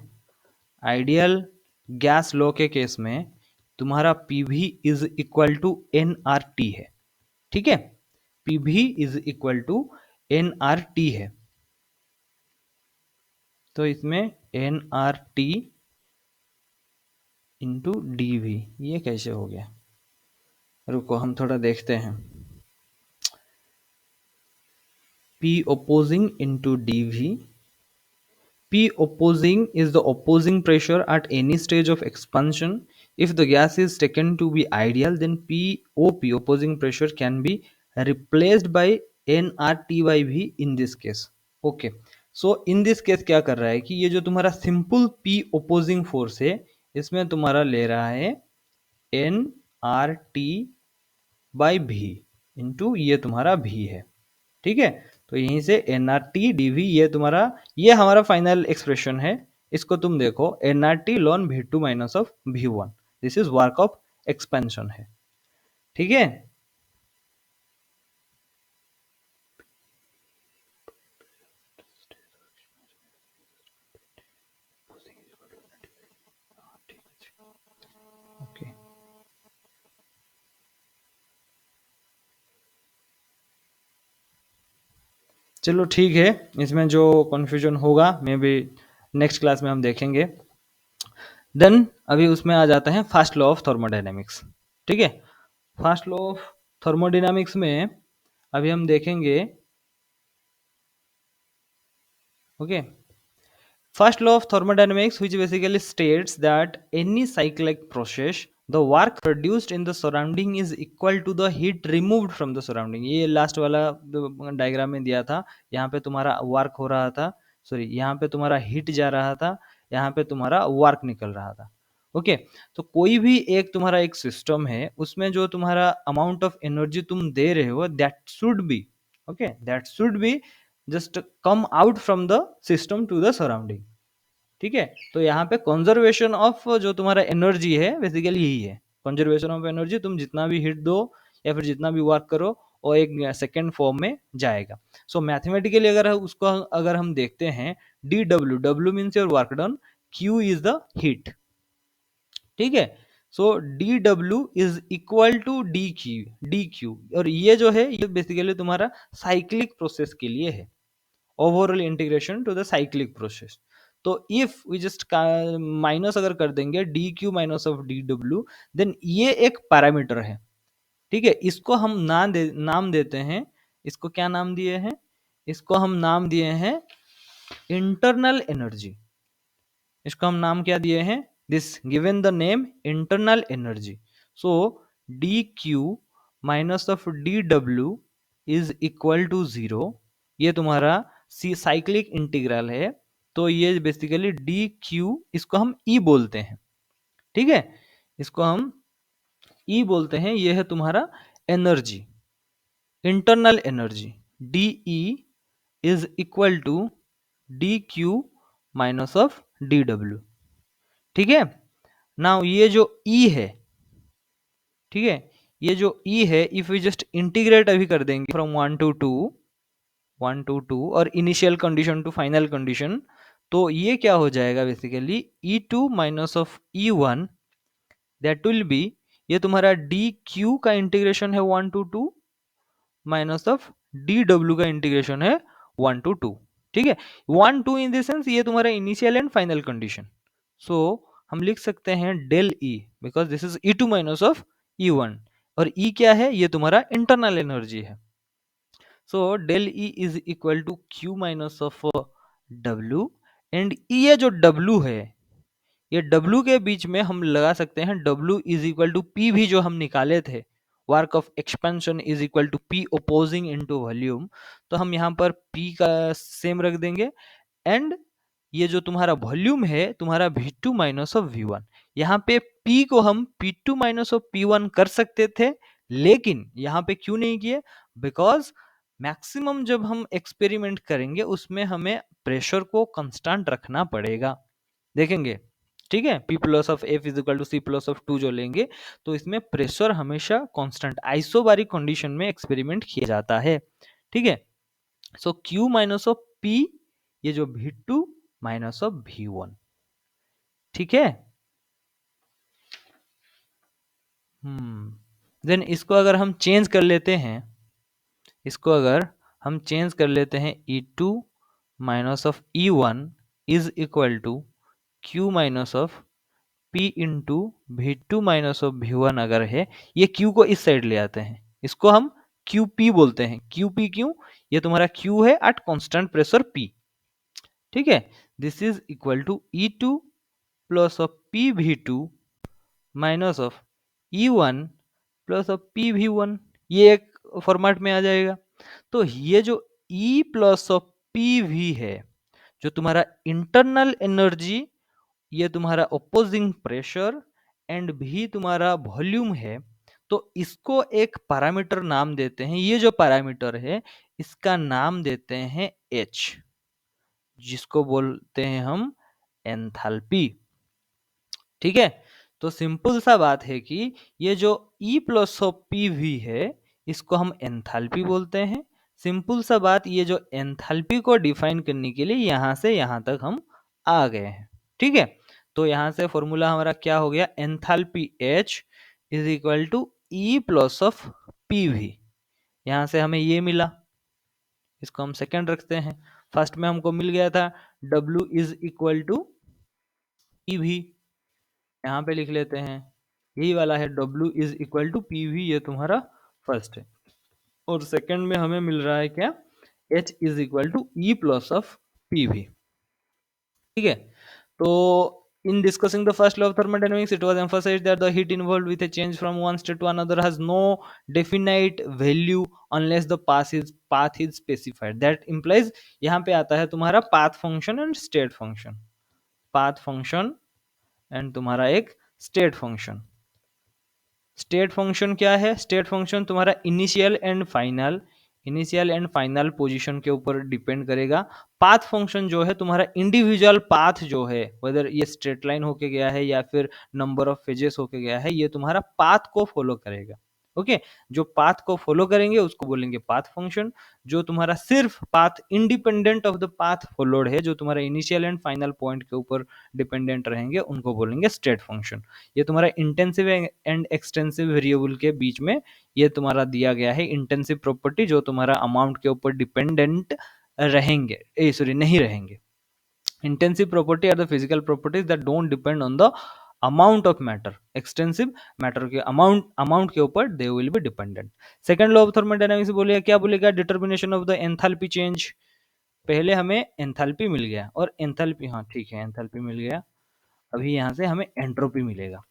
Speaker 1: आइडियल गैस लॉ के केस में तुम्हारा PV is equal to NRT है, ठीक है, PV is equal to NRT है। तो इसमें NRT इंटू DV, ये कैसे हो गया, रुको हम थोड़ा देखते हैं। P opposing into DV, P opposing is the opposing pressure at any stage of expansion. If the gas is taken to be ideal, then POP opposing pressure can be replaced by NRT/V in this case. Okay, so in this case क्या कर रहा है कि ये जो तुम्हारा simple P opposing force है, इसमें तुम्हारा ले रहा है NRT/V इंटू ये तुम्हारा V है, ठीक है। तो यहीं से NRT/dV ये तुम्हारा, ये हमारा फाइनल एक्सप्रेशन है, इसको तुम देखो, nRT ln v2 minus of v1, this is work of expansion है। ठीक है, ओके, चलो ठीक है, इसमें जो कन्फ्यूजन होगा मे बी नेक्स्ट क्लास में हम देखेंगे। देन अभी उसमें आ जाते हैं फर्स्ट लॉ ऑफ थर्मोडायनेमिक्स। ठीक है, फर्स्ट लॉ ऑफ थर्मोडायनामिक्स में अभी हम देखेंगे, okay, first law of thermodynamics, which basically states that any cyclic process, the work produced in the surrounding is equal to the heat removed from the surrounding। ये last वाला diagram में दिया था, यहाँ पे तुम्हारा वर्क हो रहा था, सॉरी यहाँ पे तुम्हारा हीट जा रहा था, यहाँ पे तुम्हारा वर्क निकल रहा था। ओके, तो कोई भी एक तुम्हारा एक सिस्टम है, उसमें जो तुम्हारा अमाउंट ऑफ एनर्जी तुम दे रहे हो, that should be, okay, that should be just come out from the system to the surrounding. ठीक है, तो यहाँ पे कंजर्वेशन ऑफ जो तुम्हारा एनर्जी है बेसिकली यही है, कंजर्वेशन ऑफ एनर्जी, तुम जितना भी हीट दो या फिर जितना भी वर्क करो वो एक सेकेंड फॉर्म में जाएगा। सो मैथमेटिकली अगर उसको अगर हम देखते हैं, D W, W means your work done, Q is the heat. ठीक है, so D W is equal to D Q, और ये जो है ये बेसिकली तुम्हारा साइक्लिक प्रोसेस के लिए है, overall integration to the cyclic process. तो इफ वी जस्ट माइनस अगर कर देंगे D Q minus of D W, then ये एक पैरामीटर है। ठीक है, इसको हम नाम देते हैं, इसको क्या नाम दिए हैं, इसको हम नाम दिए हैं इंटरनल एनर्जी। इसको हम नाम क्या दिए हैं, this given the name internal energy. So D Q minus of D W is equal to 0, ये तुम्हारा साइक्लिक इंटीग्रल है, तो ये बेसिकली डी क्यू, इसको हम ई बोलते हैं। ठीक है, इसको हम ई बोलते हैं, ये है तुम्हारा energy, internal energy, D E is equal to D Q minus of D W. ठीक है, नाउ ये जो ई है, ठीक है, ये जो ई है, इफ वी जस्ट इंटीग्रेट अभी कर देंगे फ्रॉम 1 to 2 और initial condition to final condition, तो ये क्या हो जाएगा basically E2 minus of E1, that will be, ये तुम्हारा डी क्यू का इंटीग्रेशन है 1 to 2 minus of D W का इंटीग्रेशन है 1 to 2। ठीक है, 1 2 इन देंस ये तुम्हारा initial and final condition. So हम लिख सकते हैं del E, because this is E2 minus of E1, और ई क्या है, ये तुम्हारा इंटरनल एनर्जी है। So del E is equal to Q minus of W, and ये जो डब्ल्यू है, ये डब्ल्यू के बीच में हम लगा सकते हैं W is equal to P, भी जो हम निकाले थे, work of expansion is equal to P opposing into volume, तो हम यहाँ पर पी का सेम रख देंगे, एंड ये जो तुम्हारा वॉल्यूम है तुम्हारा V2 माइनस ऑफ V1, यहाँ पे P को हम P2 माइनस ऑफ P1 कर सकते थे, लेकिन यहाँ पे क्यों नहीं किए, बिकॉज मैक्सिमम जब हम एक्सपेरिमेंट करेंगे उसमें हमें प्रेशर को कांस्टेंट रखना पड़ेगा, देखेंगे। ठीक है, P plus of F is equal to C plus of 2 जो लेंगे, तो इसमें प्रेशर हमेशा कांस्टेंट आइसोबारिक कंडीशन में एक्सपेरिमेंट किया जाता है। ठीक है, so Q minus of P, ये जो V2 माइनस ऑफ V1। ठीक है, देन इसको अगर हम चेंज कर लेते हैं, इसको अगर हम चेंज कर लेते हैं, E2 minus of E1 is equal to Q minus of P into V2 minus of V1 अगर है, ये Q को इस साइड ले आते हैं, इसको हम QP बोलते हैं। QP क्यों, ये तुम्हारा Q है एट कांस्टेंट प्रेशर P। ठीक है, this is equal to E2 plus of PV2 minus of E1 plus of PV1, ये एक फॉर्मेट में आ जाएगा। तो ये जो E प्लस ऑफ PV है, जो तुम्हारा इंटरनल एनर्जी, ये तुम्हारा ओपोजिंग प्रेशर, एंड भी तुम्हारा वॉल्यूम है, तो इसको एक पैरामीटर नाम देते हैं, ये जो पैरामीटर है इसका नाम देते हैं H, जिसको बोलते हैं हम एंथैल्पी। ठीक है, तो सिंपल सा बात है कि ये जो E प्लस ऑफ PV है इसको हम एंथैल्पी बोलते हैं। सिंपल सा बात, ये जो एंथैल्पी को डिफाइन करने के लिए यहाँ से यहाँ तक हम आ गए हैं। ठीक है, तो यहाँ से फॉर्मूला हमारा क्या हो गया, enthalpy H is equal to E plus of PV। यहाँ से हमें ये मिला, इसको हम सेकंड रखते हैं। फर्स्ट में हमको मिल गया था W is equal to PV, यहाँ पे लिख लेते हैं, यही वाला है W is equal to PV, ये तुम्हारा फर्स्ट है। और सेकंड में हमें मिल रहा है क्या, H is equal to E plus of PV। ठीक है, तो in discussing the first law of thermodynamics, it was emphasized that the heat involved with a change from one state to another has no definite value unless the path is specified. That implies यहाँ पे आता है तुम्हारा path function and state function, path function and तुम्हारा एक state function। State function क्या है, state function तुम्हारा इनिशियल एंड फाइनल पोजीशन के ऊपर डिपेंड करेगा। पाथ फंक्शन जो है तुम्हारा इंडिविजुअल पाथ जो है, वेदर ये स्ट्रेट लाइन होके गया है या फिर नंबर ऑफ फेजेस होके गया है, ये तुम्हारा पाथ को फॉलो करेगा। ओके, जो पाथ को फॉलो करेंगे उसको बोलेंगे पाथ फंक्शन। जो तुम्हारा सिर्फ path independent of the path followed है, जो तुम्हारा इनिशियल एंड फाइनल पॉइंट के ऊपर डिपेंडेंट रहेंगे, उनको बोलेंगे स्टेट फंक्शन। ये तुम्हारा इंटेंसिव एंड एक्सटेंसिव वेरिएबल के बीच में ये तुम्हारा दिया गया है इंटेंसिव प्रॉपर्टी, जो तुम्हारा अमाउंट के ऊपर डिपेंडेंट रहेंगे, नहीं रहेंगे। Intensive property are the physical properties that don't depend on the amount of matter. Extensive matter के अमाउंट के ऊपर they will be dependent. Second law of thermodynamics बोलेगा, क्या बोलेगा, determination of the enthalpy change. पहले हमें एंथैल्पी मिल गया, और एंथैल्पी, हाँ ठीक है, एंथैल्पी मिल गया, अभी यहाँ से हमें एंट्रोपी मिलेगा।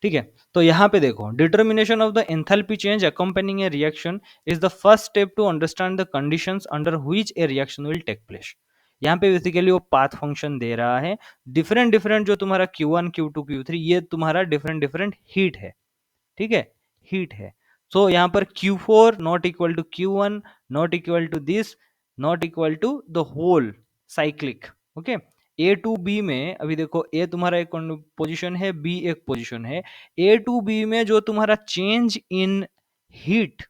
Speaker 1: ठीक है, तो यहाँ पे देखो, determination of the enthalpy change accompanying a reaction is the first step to understand the conditions under which a reaction will take place. यहाँ पे बेसिकली वो पाथ फंक्शन दे रहा है, डिफरेंट डिफरेंट जो तुम्हारा Q1 Q2 Q3 ये तुम्हारा different different heat है। ठीक है, हीट है। सो यहाँ पर Q4 not equal to Q1 not equal to this, not equal to the whole cyclic. Okay, A to B में अभी देखो, ए तुम्हारा एक पोजीशन है, बी एक पोजीशन है। ए टू बी में जो तुम्हारा चेंज इन हीट,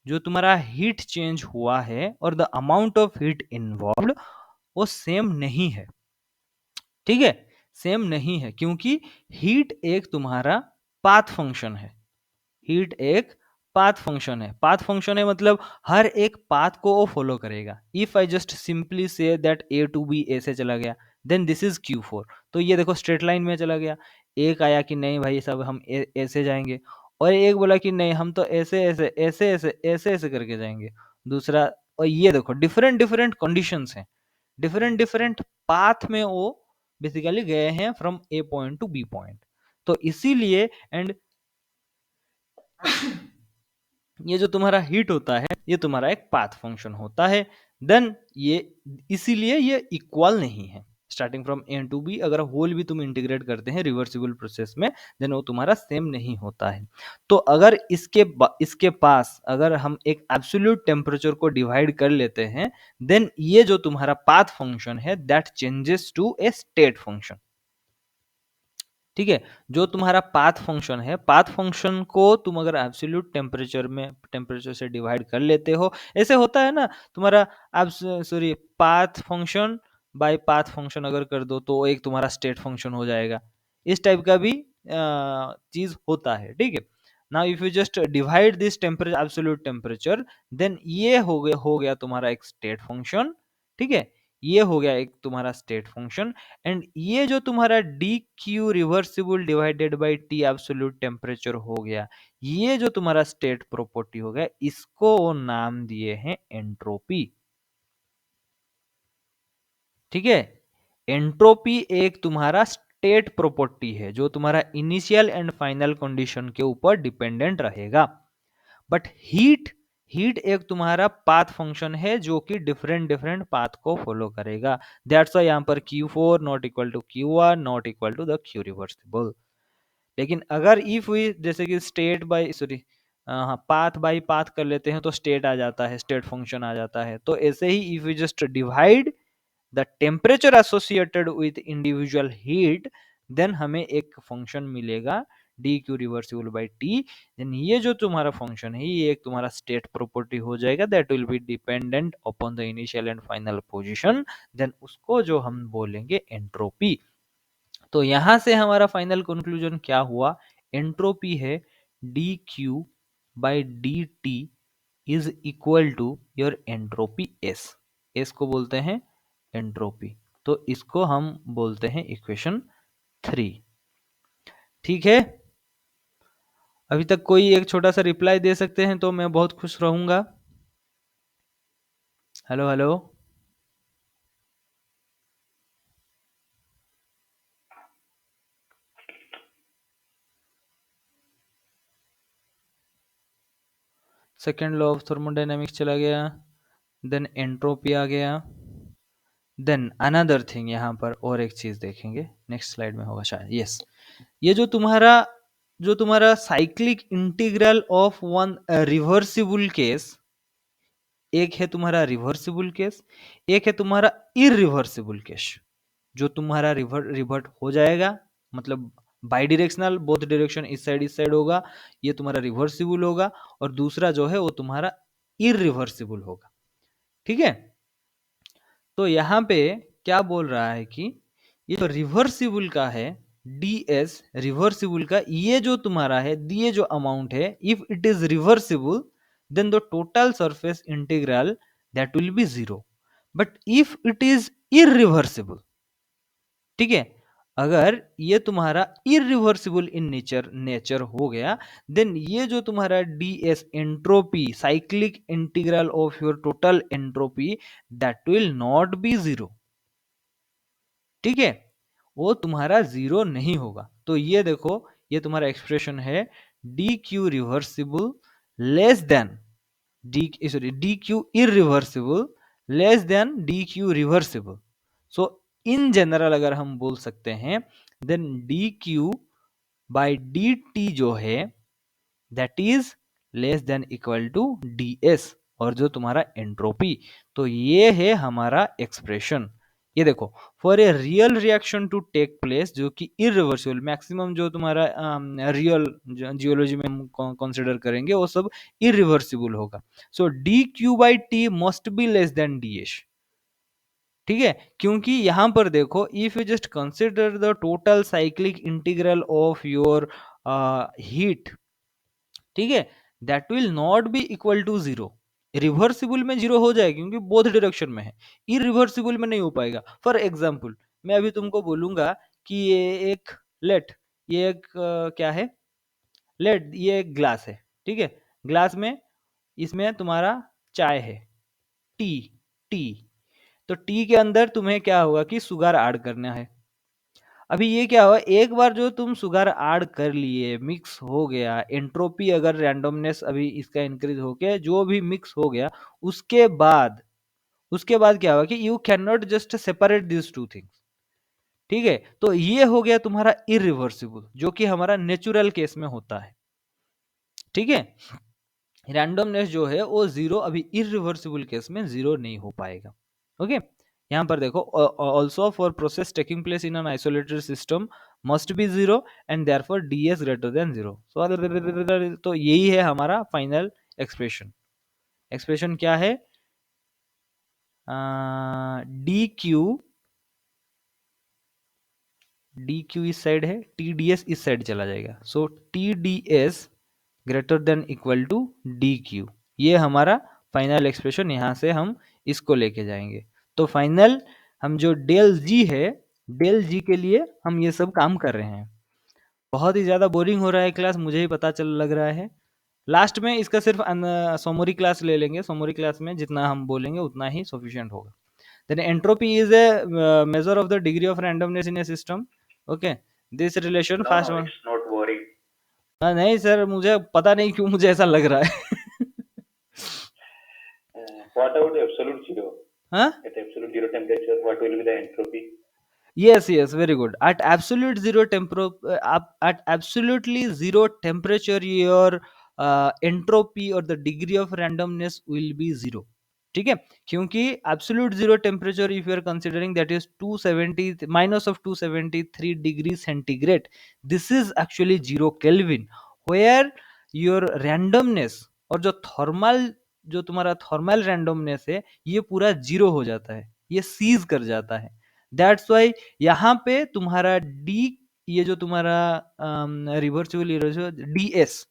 Speaker 1: जो तुम्हारा हीट चेंज हुआ है और the amount of heat involve, वो सेम नहीं है। ठीक है, सेम नहीं है, क्योंकि हीट एक तुम्हारा पाथ फंक्शन है। हीट एक पाथ फंक्शन है। पाथ फंक्शन है मतलब हर एक पाथ को वो फॉलो करेगा। If I just simply say that A to B A से चला गया, देन दिस इज Q4, तो ये देखो स्ट्रेट लाइन में चला गया। एक आया कि नहीं भाई सब हम ऐसे जाएंगे, और एक बोला कि नहीं हम तो ऐसे ऐसे ऐसे ऐसे ऐसे ऐसे करके जाएंगे, दूसरा। और ये देखो डिफरेंट डिफरेंट कंडीशंस हैं, डिफरेंट डिफरेंट पाथ में वो बेसिकली गए हैं from A point to B point. तो इसीलिए एंड ये जो तुम्हारा हीट होता है ये तुम्हारा एक पाथ फंक्शन होता है। देन ये इसीलिए ये इक्वल नहीं है। Starting from A to B अगर होल भी तुम इंटीग्रेट करते हैं रिवर्सिबल प्रोसेस में, देन वो तुम्हारा सेम नहीं होता है। तो अगर इसके पास अगर हम एक एब्सोल्यूट टेम्परेचर को डिवाइड कर लेते हैं, देन ये जो तुम्हारा पाथ फंक्शन है that changes to a state function. ठीक है, जो तुम्हारा पाथ फंक्शन है, पाथ फंक्शन को तुम अगर एब्सोल्यूट टेम्परेचर से डिवाइड कर लेते हो, ऐसे होता है ना तुम्हारा, sorry, path function by path function अगर कर दो तो एक तुम्हारा स्टेट फंक्शन हो जाएगा। इस टाइप का भी चीज होता है। ठीक है, now if you just divide this temperature absolute temperature, then ये हो गया तुम्हारा एक स्टेट फंक्शन। ठीक है, ये हो गया एक तुम्हारा स्टेट फंक्शन। एंड ये जो तुम्हारा D Q reversible divided by T absolute temperature हो गया, ये जो तुम्हारा स्टेट प्रॉपर्टी हो गया, इसको नाम दिए हैं एंट्रोपी। ठीक है, एंट्रोपी एक तुम्हारा स्टेट प्रॉपर्टी है जो तुम्हारा इनिशियल एंड फाइनल कंडीशन के ऊपर डिपेंडेंट रहेगा। बट हीट एक तुम्हारा पाथ फंक्शन है जो कि डिफरेंट डिफरेंट पाथ को फॉलो करेगा। दैट्स व्हाई यहाँ पर Q4 not equal to Q1 not equal to the Q reversible. लेकिन अगर इफ वी जैसे कि स्टेट बाय सॉरी हाँ पाथ बाय पाथ कर लेते हैं तो स्टेट आ जाता है, स्टेट फंक्शन आ जाता है। तो ऐसे ही if we just divide the temperature associated with individual heat, then हमें एक फंक्शन मिलेगा D Q reversible by T. Then ये जो तुम्हारा फंक्शन है ये एक तुम्हारा स्टेट प्रॉपर्टी हो जाएगा that will be dependent upon the initial and final position, then उसको जो हम बोलेंगे एंट्रोपी। तो यहां से हमारा फाइनल कंक्लूजन क्या हुआ, एंट्रोपी है D Q by D T is equal to your entropy S, S को बोलते हैं एंट्रोपी, तो इसको हम बोलते हैं इक्वेशन 3। ठीक है, अभी तक कोई एक छोटा सा रिप्लाई दे सकते हैं तो मैं बहुत खुश रहूंगा। Hello hello, second law of thermodynamics चला गया, देन एंट्रोपी आ गया, देन अनदर थिंग यहाँ पर और एक चीज देखेंगे नेक्स्ट स्लाइड में होगा शायद, यस ये जो तुम्हारा cyclic integral of one reversible case, एक है तुम्हारा रिवर्सिबल केस, एक है तुम्हारा इरिवर्सिबल केस। जो तुम्हारा रिवर्ट हो जाएगा, मतलब बाई डायरेक्शनल, बोथ डायरेक्शन इस साइड होगा, ये तुम्हारा रिवर्सिबल होगा, और दूसरा जो है वो तुम्हारा इरिवर्सिबल होगा। ठीक है, तो यहाँ पे क्या बोल रहा है कि ये जो रिवर्सिबल का है डी एस रिवर्सिबल का, ये जो तुम्हारा है ये जो अमाउंट है, if it is reversible then the total surface integral that will be 0, but if it is irreversible, ठीक है, अगर ये तुम्हारा इरिवर्सिबल इन नेचर हो गया, देन ये जो तुम्हारा D S entropy cyclic integral of your total entropy that will not B 0। ठीक है, वो तुम्हारा 0 नहीं होगा। तो ये देखो, ये तुम्हारा एक्सप्रेशन है D Q reversible less than D Q irreversible less than D Q reversible. So in general अगर हम बोल सकते हैं, then D Q by D T जो है that is less than equal to D S, और जो तुम्हारा एंट्रोपी, तो ये है हमारा एक्सप्रेशन। ये देखो, for a real reaction to take place, जो कि इरिवर्सिबल मैक्सिमम जो तुम्हारा रियल जियोलॉजी में हम कंसिडर करेंगे वो सब इरिवर्सिबल होगा। So D Q by T must be less than D S. ठीक है, क्योंकि यहां पर देखो, if you just consider the total cyclic integral of your heat, ठीक है, that will not be equal to 0। Reversible में 0 हो जाएगा क्योंकि बोथ डायरेक्शन में है, इरिवर्सिबल में नहीं हो पाएगा। फॉर एग्जाम्पल, मैं अभी तुमको बोलूंगा कि ये एक लेट, ये एक क्या है, लेट ये एक ग्लास है, ठीक है, ग्लास में इसमें तुम्हारा चाय है, टी, टी, तो टी के अंदर तुम्हें क्या होगा कि शुगर ऐड करना है। अभी ये क्या हुआ, एक बार जो तुम शुगर ऐड कर लिए, मिक्स हो गया, एंट्रोपी अगर रैंडमनेस अभी इसका इंक्रीज होके जो भी मिक्स हो गया, उसके बाद क्या हुआ कि you can not just separate this two things. ठीक है, तो ये हो गया तुम्हारा इरिवर्सिबल, जो कि हमारा नेचुरल केस में होता है। ठीक है, रैंडमनेस जो है वो 0 अभी इरिवर्सिबल केस में 0 नहीं हो पाएगा। ओके, यहाँ पर देखो, also for process taking place in an isolated system must be 0 and therefore D S greater then 0। तो यही है हमारा फाइनल एक्सप्रेशन। एक्सप्रेशन क्या है, डी क्यू इस साइड है, टी डी एस इस साइड चला जाएगा, so T D S greater than equal to D Q, ये हमारा फाइनल एक्सप्रेशन, यहां से हम इसको लेके जाएंगे। तो फाइनल हम जो डेल जी है, डेल जी के लिए हम ये सब काम कर रहे हैं। बहुत ही ज़्यादा बोरिंग हो रहा है क्लास, मुझे ही पता चल लग रहा है। लास्ट में इसका सिर्फ सोमोरी क्लास ले लेंगे, सोमोरी क्लास में जितना हम बोलेंगे उतना ही सफिशिएंट होगा। Then entropy is a measure of the degree of randomness in a system. Okay, this relation fast one,
Speaker 2: not boring.
Speaker 1: नहीं सर, मुझे पता नहीं क्यों मुझे ऐसा लग रहा है।
Speaker 2: What about absolute zero?
Speaker 1: Huh?
Speaker 2: At absolute zero temperature, what will be the entropy?
Speaker 1: Yes, yes, very good. At absolute zero at absolutely zero temperature, your entropy or the degree of randomness will be 0. ठीक है, क्योंकि absolute zero temperature if you are considering that is 270 minus of 273 degree centigrade, this is actually zero kelvin, where your randomness और जो तुम्हारा thermal randomness है ये पूरा zero हो जाता है, ये सीज कर जाता है। दैट्स वाई यहाँ पे तुम्हारा डी, ये जो तुम्हारा रिवर्सिबल डीएस,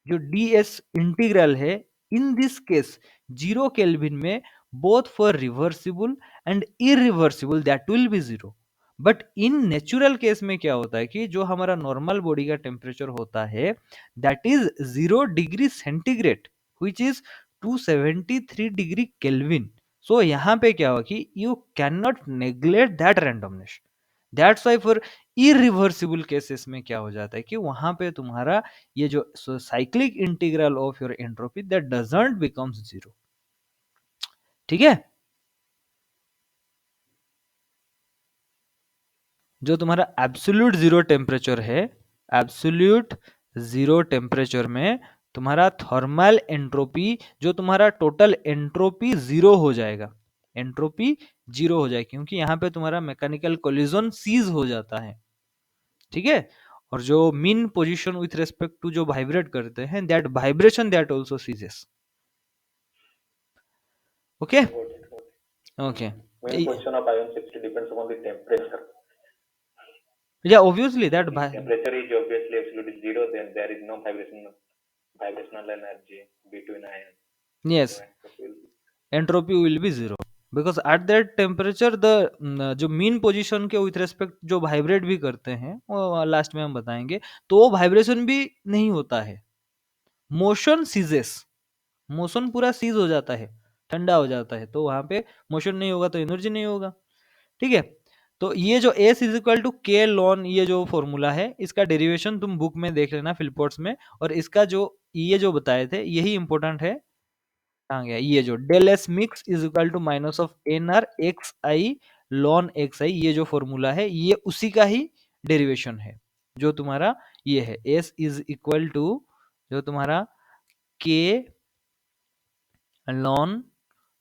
Speaker 1: जो ds इंटीग्रल है, in this case zero Kelvin में both for reversible and irreversible that will be zero. But in natural case में क्या होता है कि जो हमारा नॉर्मल बॉडी का टेम्परेचर होता है that is 0 degree centigrade which is 273 degree Kelvin. So यहाँ पे क्या हुआ कि you can not neglect that randomness. That's why for irreversible cases में क्या हो जाता है कि वहां पे तुम्हारा ये जो cyclic integral of your entropy that doesn't becomes zero. ठीक है, जो तुम्हारा एब्सोल्यूट जीरो टेम्परेचर है, एब्सोल्यूट जीरो टेम्परेचर में तुम्हारा थर्मल एंट्रोपी, जो तुम्हारा टोटल एंट्रोपी जीरो हो जाएगा, एंट्रोपी जीरो हो जाएगा क्योंकि यहाँ पे तुम्हारा मैकेनिकल कोलिजन सीज हो जाता है। ठीक है, और जो mean position with respect to जो वाइब्रेट करते हैं that vibration that also ceases. Okay
Speaker 2: Got it, got it.
Speaker 1: Okay,
Speaker 2: Main position of ion shift depends upon the temperature.
Speaker 1: या obviously that
Speaker 2: If temperature is obviously absolutely zero, then there is no vibrational energy between ions.
Speaker 1: Yes,
Speaker 2: So entropy will be.
Speaker 1: Entropy will be zero because at that temperature the जो mean position के with respect जो vibrate भी करते हैं वो last में हम बताएंगे, तो वो वाइब्रेशन भी नहीं होता है, मोशन सीजेस, मोशन पूरा सीज हो जाता है, ठंडा हो जाता है, तो वहां पे मोशन नहीं होगा तो एनर्जी नहीं होगा। ठीक है, तो ये जो S इज इक्वल टू के लॉन, ये जो फॉर्मूला है इसका डेरिवेशन तुम बुक में देख लेना फिलपोर्ट्स में, और इसका जो ये जो बताए थे यही इंपॉर्टेंट है। कहाँ गया ये जो del S mix is equal to minus of N R X I ln X I, ये जो फॉर्मूला है ये उसी का ही डेरिवेशन है, जो तुम्हारा ये है S इज इक्वल टू जो तुम्हारा के लॉन,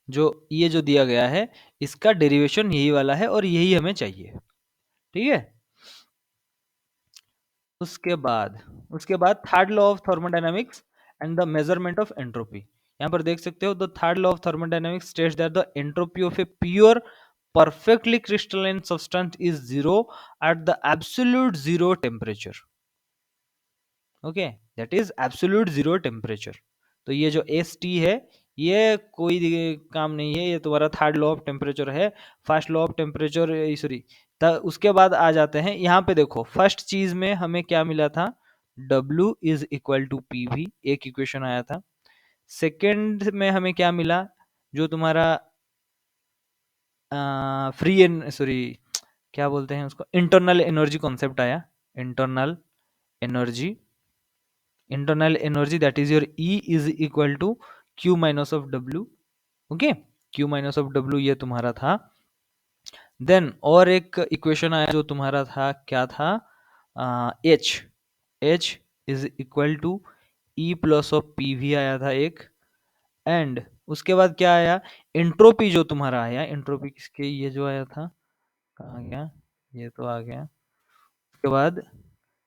Speaker 1: जो ये जो दिया गया है इसका डेरिवेशन यही वाला है और यही हमें चाहिए। ठीक है, उसके बाद third law of thermodynamics and the measurement of entropy. यहाँ पर देख सकते हो the third law of thermodynamics states that the entropy of a pure perfectly crystalline substance is zero at the absolute zero temperature. Okay, that is absolute zero temperature. तो ये जो S T है ये कोई काम नहीं है, ये तुम्हारा थर्ड लॉ ऑफ टेम्परेचर है। First law of temperature sorry, उसके बाद आ जाते हैं यहाँ पे, देखो फर्स्ट चीज में हमें क्या मिला था, W is equal to P V, एक इक्वेशन आया था। सेकेंड में हमें क्या मिला, जो तुम्हारा फ्री एन सॉरी क्या बोलते हैं उसको, इंटरनल एनर्जी कॉन्सेप्ट आया, internal energy, internal energy that is your E is equal to Q minus of W। Okay, Q minus of W ये तुम्हारा था। देन और एक इक्वेशन आया जो तुम्हारा था, क्या था, H, H is equal to E plus of P V आया था एक। एंड उसके बाद क्या आया, एंट्रोपी जो तुम्हारा आया, एंट्रोपी किसके, ये जो आया था, कहाँ गया, ये तो आ गया। उसके बाद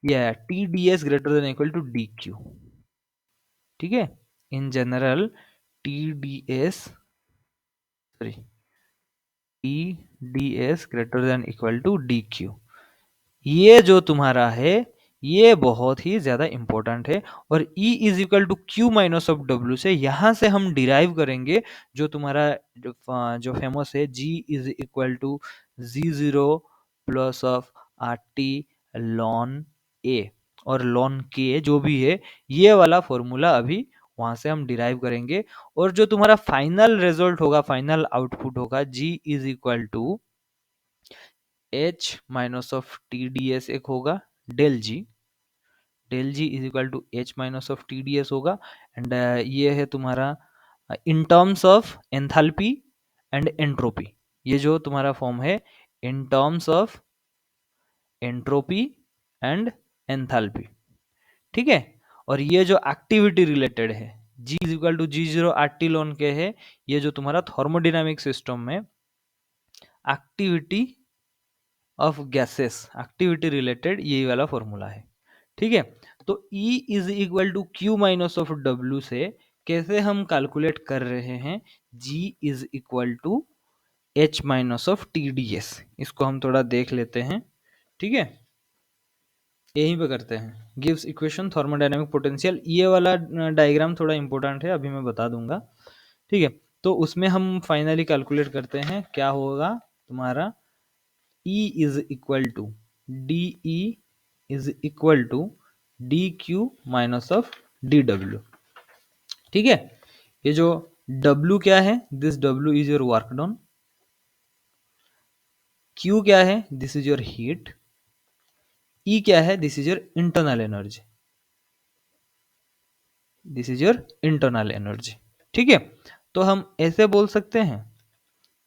Speaker 1: ये आया T D S greater than equal to D Q. ठीक है, in general T D S sorry T D S greater than equal to D Q, ये जो तुम्हारा है ये बहुत ही ज्यादा इंपॉर्टेंट है। और E is equal to Q minus of W से यहां से हम डिराइव करेंगे जो तुम्हारा जो फेमस है G is equal to G zero plus of R T ln A और लॉन के जो भी है, ये वाला फॉर्मूला अभी वहां से हम डिराइव करेंगे। और जो तुम्हारा फाइनल रिजल्ट होगा, फाइनल आउटपुट होगा G is equal to H minus of T D S एक होगा, del G, del G is equal to H minus of T D S होगा। एंड ये है तुम्हारा in terms of enthalpy and entropy, ये जो तुम्हारा फॉर्म है in terms of entropy and enthalpy. ठीक है, और ये जो एक्टिविटी रिलेटेड है, G is equal to G0 RT ln K है, ये जो तुम्हारा थर्मोडायनामिक सिस्टम में activity of gases, activity related यही वाला फॉर्मूला है। ठीक है, तो E is equal to Q minus of W से कैसे हम कैलकुलेट कर रहे हैं G is equal to H minus of TdS, इसको हम थोड़ा देख लेते हैं। ठीक है, यहीं पे करते हैं, गिव्स इक्वेशन थर्मोडायनामिक पोटेंशियल, ये वाला डायग्राम थोड़ा इंपॉर्टेंट है, अभी मैं बता दूंगा। ठीक है, तो उसमें हम फाइनली कैलकुलेट करते हैं, क्या होगा तुम्हारा E is equal to D E is equal to D Q minus of D W. ठीक है, ये जो W क्या है, this W is your work done, Q क्या है, this is your heat, E क्या है, this is your internal energy, this is your internal energy. ठीक है, तो हम ऐसे बोल सकते हैं,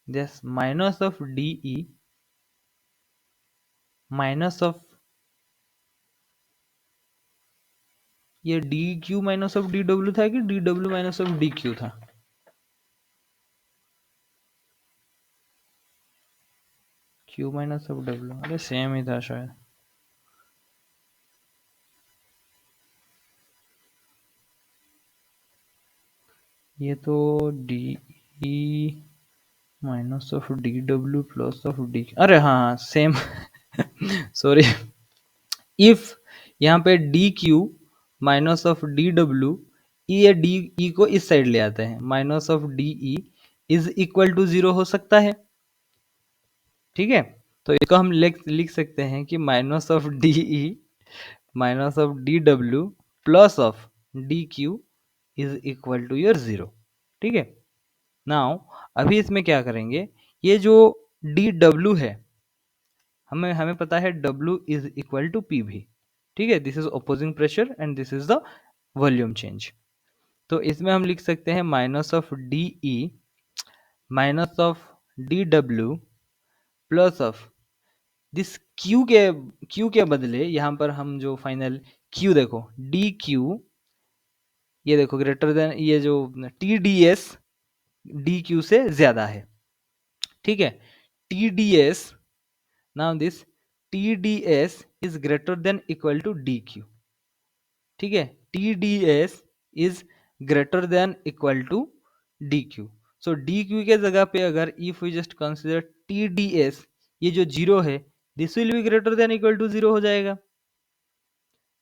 Speaker 1: this minus of D E minus of ये D Q minus of D W था कि D W minus of D Q था, क्यू माइनस ऑफ डब्ल्यू, अरे सेम ही था शायद। ये तो D E minus of D W plus of D, अरे हाँ सेम सॉरी, इफ यहाँ पे D Q minus of D W, ये डी ई को इस साइड ले आते हैं, minus of D E is equal to 0 हो सकता है। ठीक है, तो इसको हम लिख सकते हैं कि minus of D E minus of D W plus of D Q is equal to your 0। ठीक है, नाउ अभी इसमें क्या करेंगे, ये जो डी डब्ल्यू है, हमें हमें पता है W is equal to P भी। ठीक है, this is opposing pressure and this is the volume change. तो इसमें हम लिख सकते हैं minus of D E minus of D W plus of this Q के बदले यहाँ पर हम जो फाइनल क्यू देखो, डी क्यू, ये देखो ग्रेटर देन, ये जो T D S D Q से ज्यादा है। ठीक है, T D S, now this T D S is greater than equal to D Q. ठीक है, T D S is greater than equal to D Q. So D Q के जगह पे अगर if we just consider T D S, ये जो 0 है, this will be greater than equal to 0 हो जाएगा।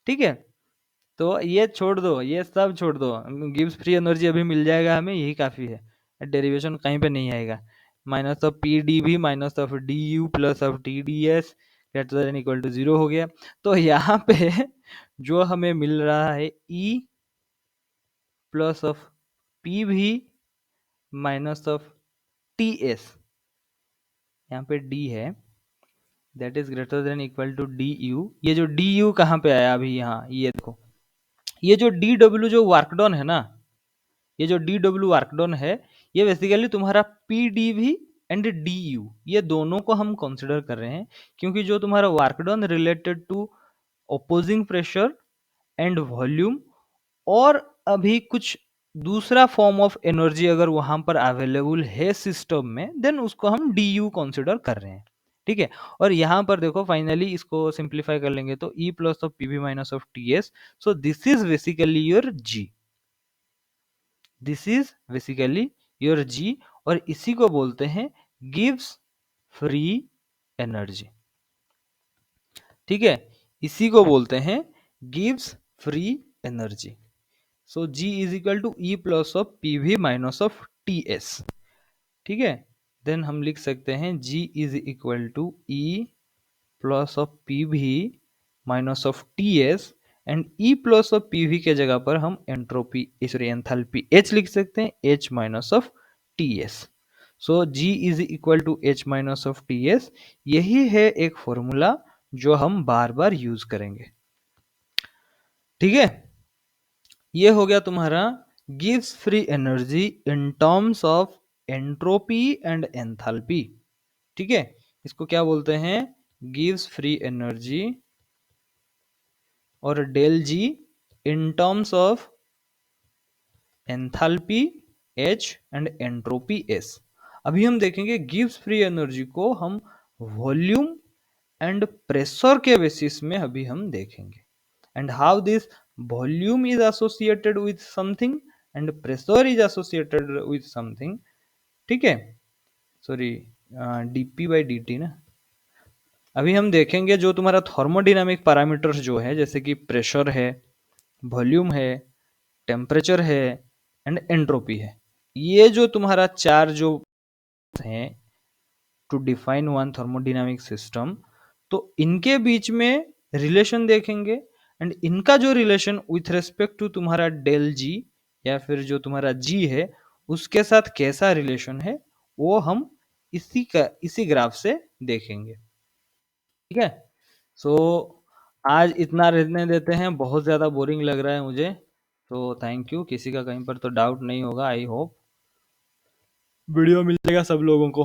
Speaker 1: ठीक है, तो ये छोड़ दो, ये सब छोड़ दो, गिव्स फ्री एनर्जी अभी मिल जाएगा हमें, यही काफी है, डेरिवेशन कहीं पे नहीं आएगा। माइनस ऑफ पी डी भी minus of D U plus of T D S greater than equal to 0 हो गया। तो यहाँ पे जो हमें मिल रहा है E प्लस ऑफ पी भी माइनस ऑफ टी एस, यहाँ पे D है, that is greater than equal to D U. ये जो डी यू कहाँ पे आया अभी, यहाँ ये देखो, ये जो डी डब्ल्यू जो वर्क डन है ना, ये जो डी डब्ल्यू वर्क डन है, ये बेसिकली तुम्हारा P D V and D U, ये दोनों को हम कंसिडर कर रहे हैं, क्योंकि जो तुम्हारा work done related to opposing pressure and volume, और अभी कुछ दूसरा फॉर्म ऑफ एनर्जी अगर वहां पर अवेलेबल है सिस्टम में, देन उसको हम डी यू कंसिडर कर रहे हैं। ठीक है, और यहाँ पर देखो फाइनली इसको सिंप्लीफाई कर लेंगे तो E plus of P V minus of T S, so this is basically your G, this is basically your G, और इसी को बोलते हैं गिव्स फ्री एनर्जी। ठीक है, इसी को बोलते हैं गिव्स free energy. So G is equal to E plus of P V minus of T S. ठीक है, देन हम लिख सकते हैं G is equal to E plus of P V minus of T S, and E plus of P V के जगह पर हम एंट्रोपी सॉरी एंथैल्पी H लिख सकते हैं, H minus of T S. So G is equal to H minus of T S, यही है एक फॉर्मूला जो हम बार बार यूज करेंगे। ठीक है, ये हो गया तुम्हारा गिव्स free energy in terms of entropy and enthalpy. ठीक है, इसको क्या बोलते हैं, गिव्स फ्री एनर्जी और del G in terms of enthalpy H and entropy S। अभी हम देखेंगे गिब्स फ्री एनर्जी को हम वॉल्यूम एंड प्रेशर के बेसिस में अभी हम देखेंगे, and how this volume is associated with something and pressure is associated with something. ठीक है, सॉरी, dp बाई dt ना। अभी हम देखेंगे जो तुम्हारा थर्मोडायनामिक पैरामीटर्स जो है, जैसे कि प्रेशर है, वॉल्यूम है, टेम्परेचर है एंड एंट्रोपी है, ये जो तुम्हारा चार जो हैं to define one thermodynamic system, तो इनके बीच में रिलेशन देखेंगे, एंड इनका जो रिलेशन विथ रेस्पेक्ट टू तुम्हारा डेल जी या फिर जो तुम्हारा जी है उसके साथ कैसा रिलेशन है, वो हम इसी ग्राफ से देखेंगे। ठीक है, सो आज इतना रहने देते हैं, बहुत ज़्यादा बोरिंग लग रहा है मुझे। तो थैंक यू, किसी का कहीं पर तो डाउट नहीं होगा, आई होप वीडियो मिलेगा सब लोगों को।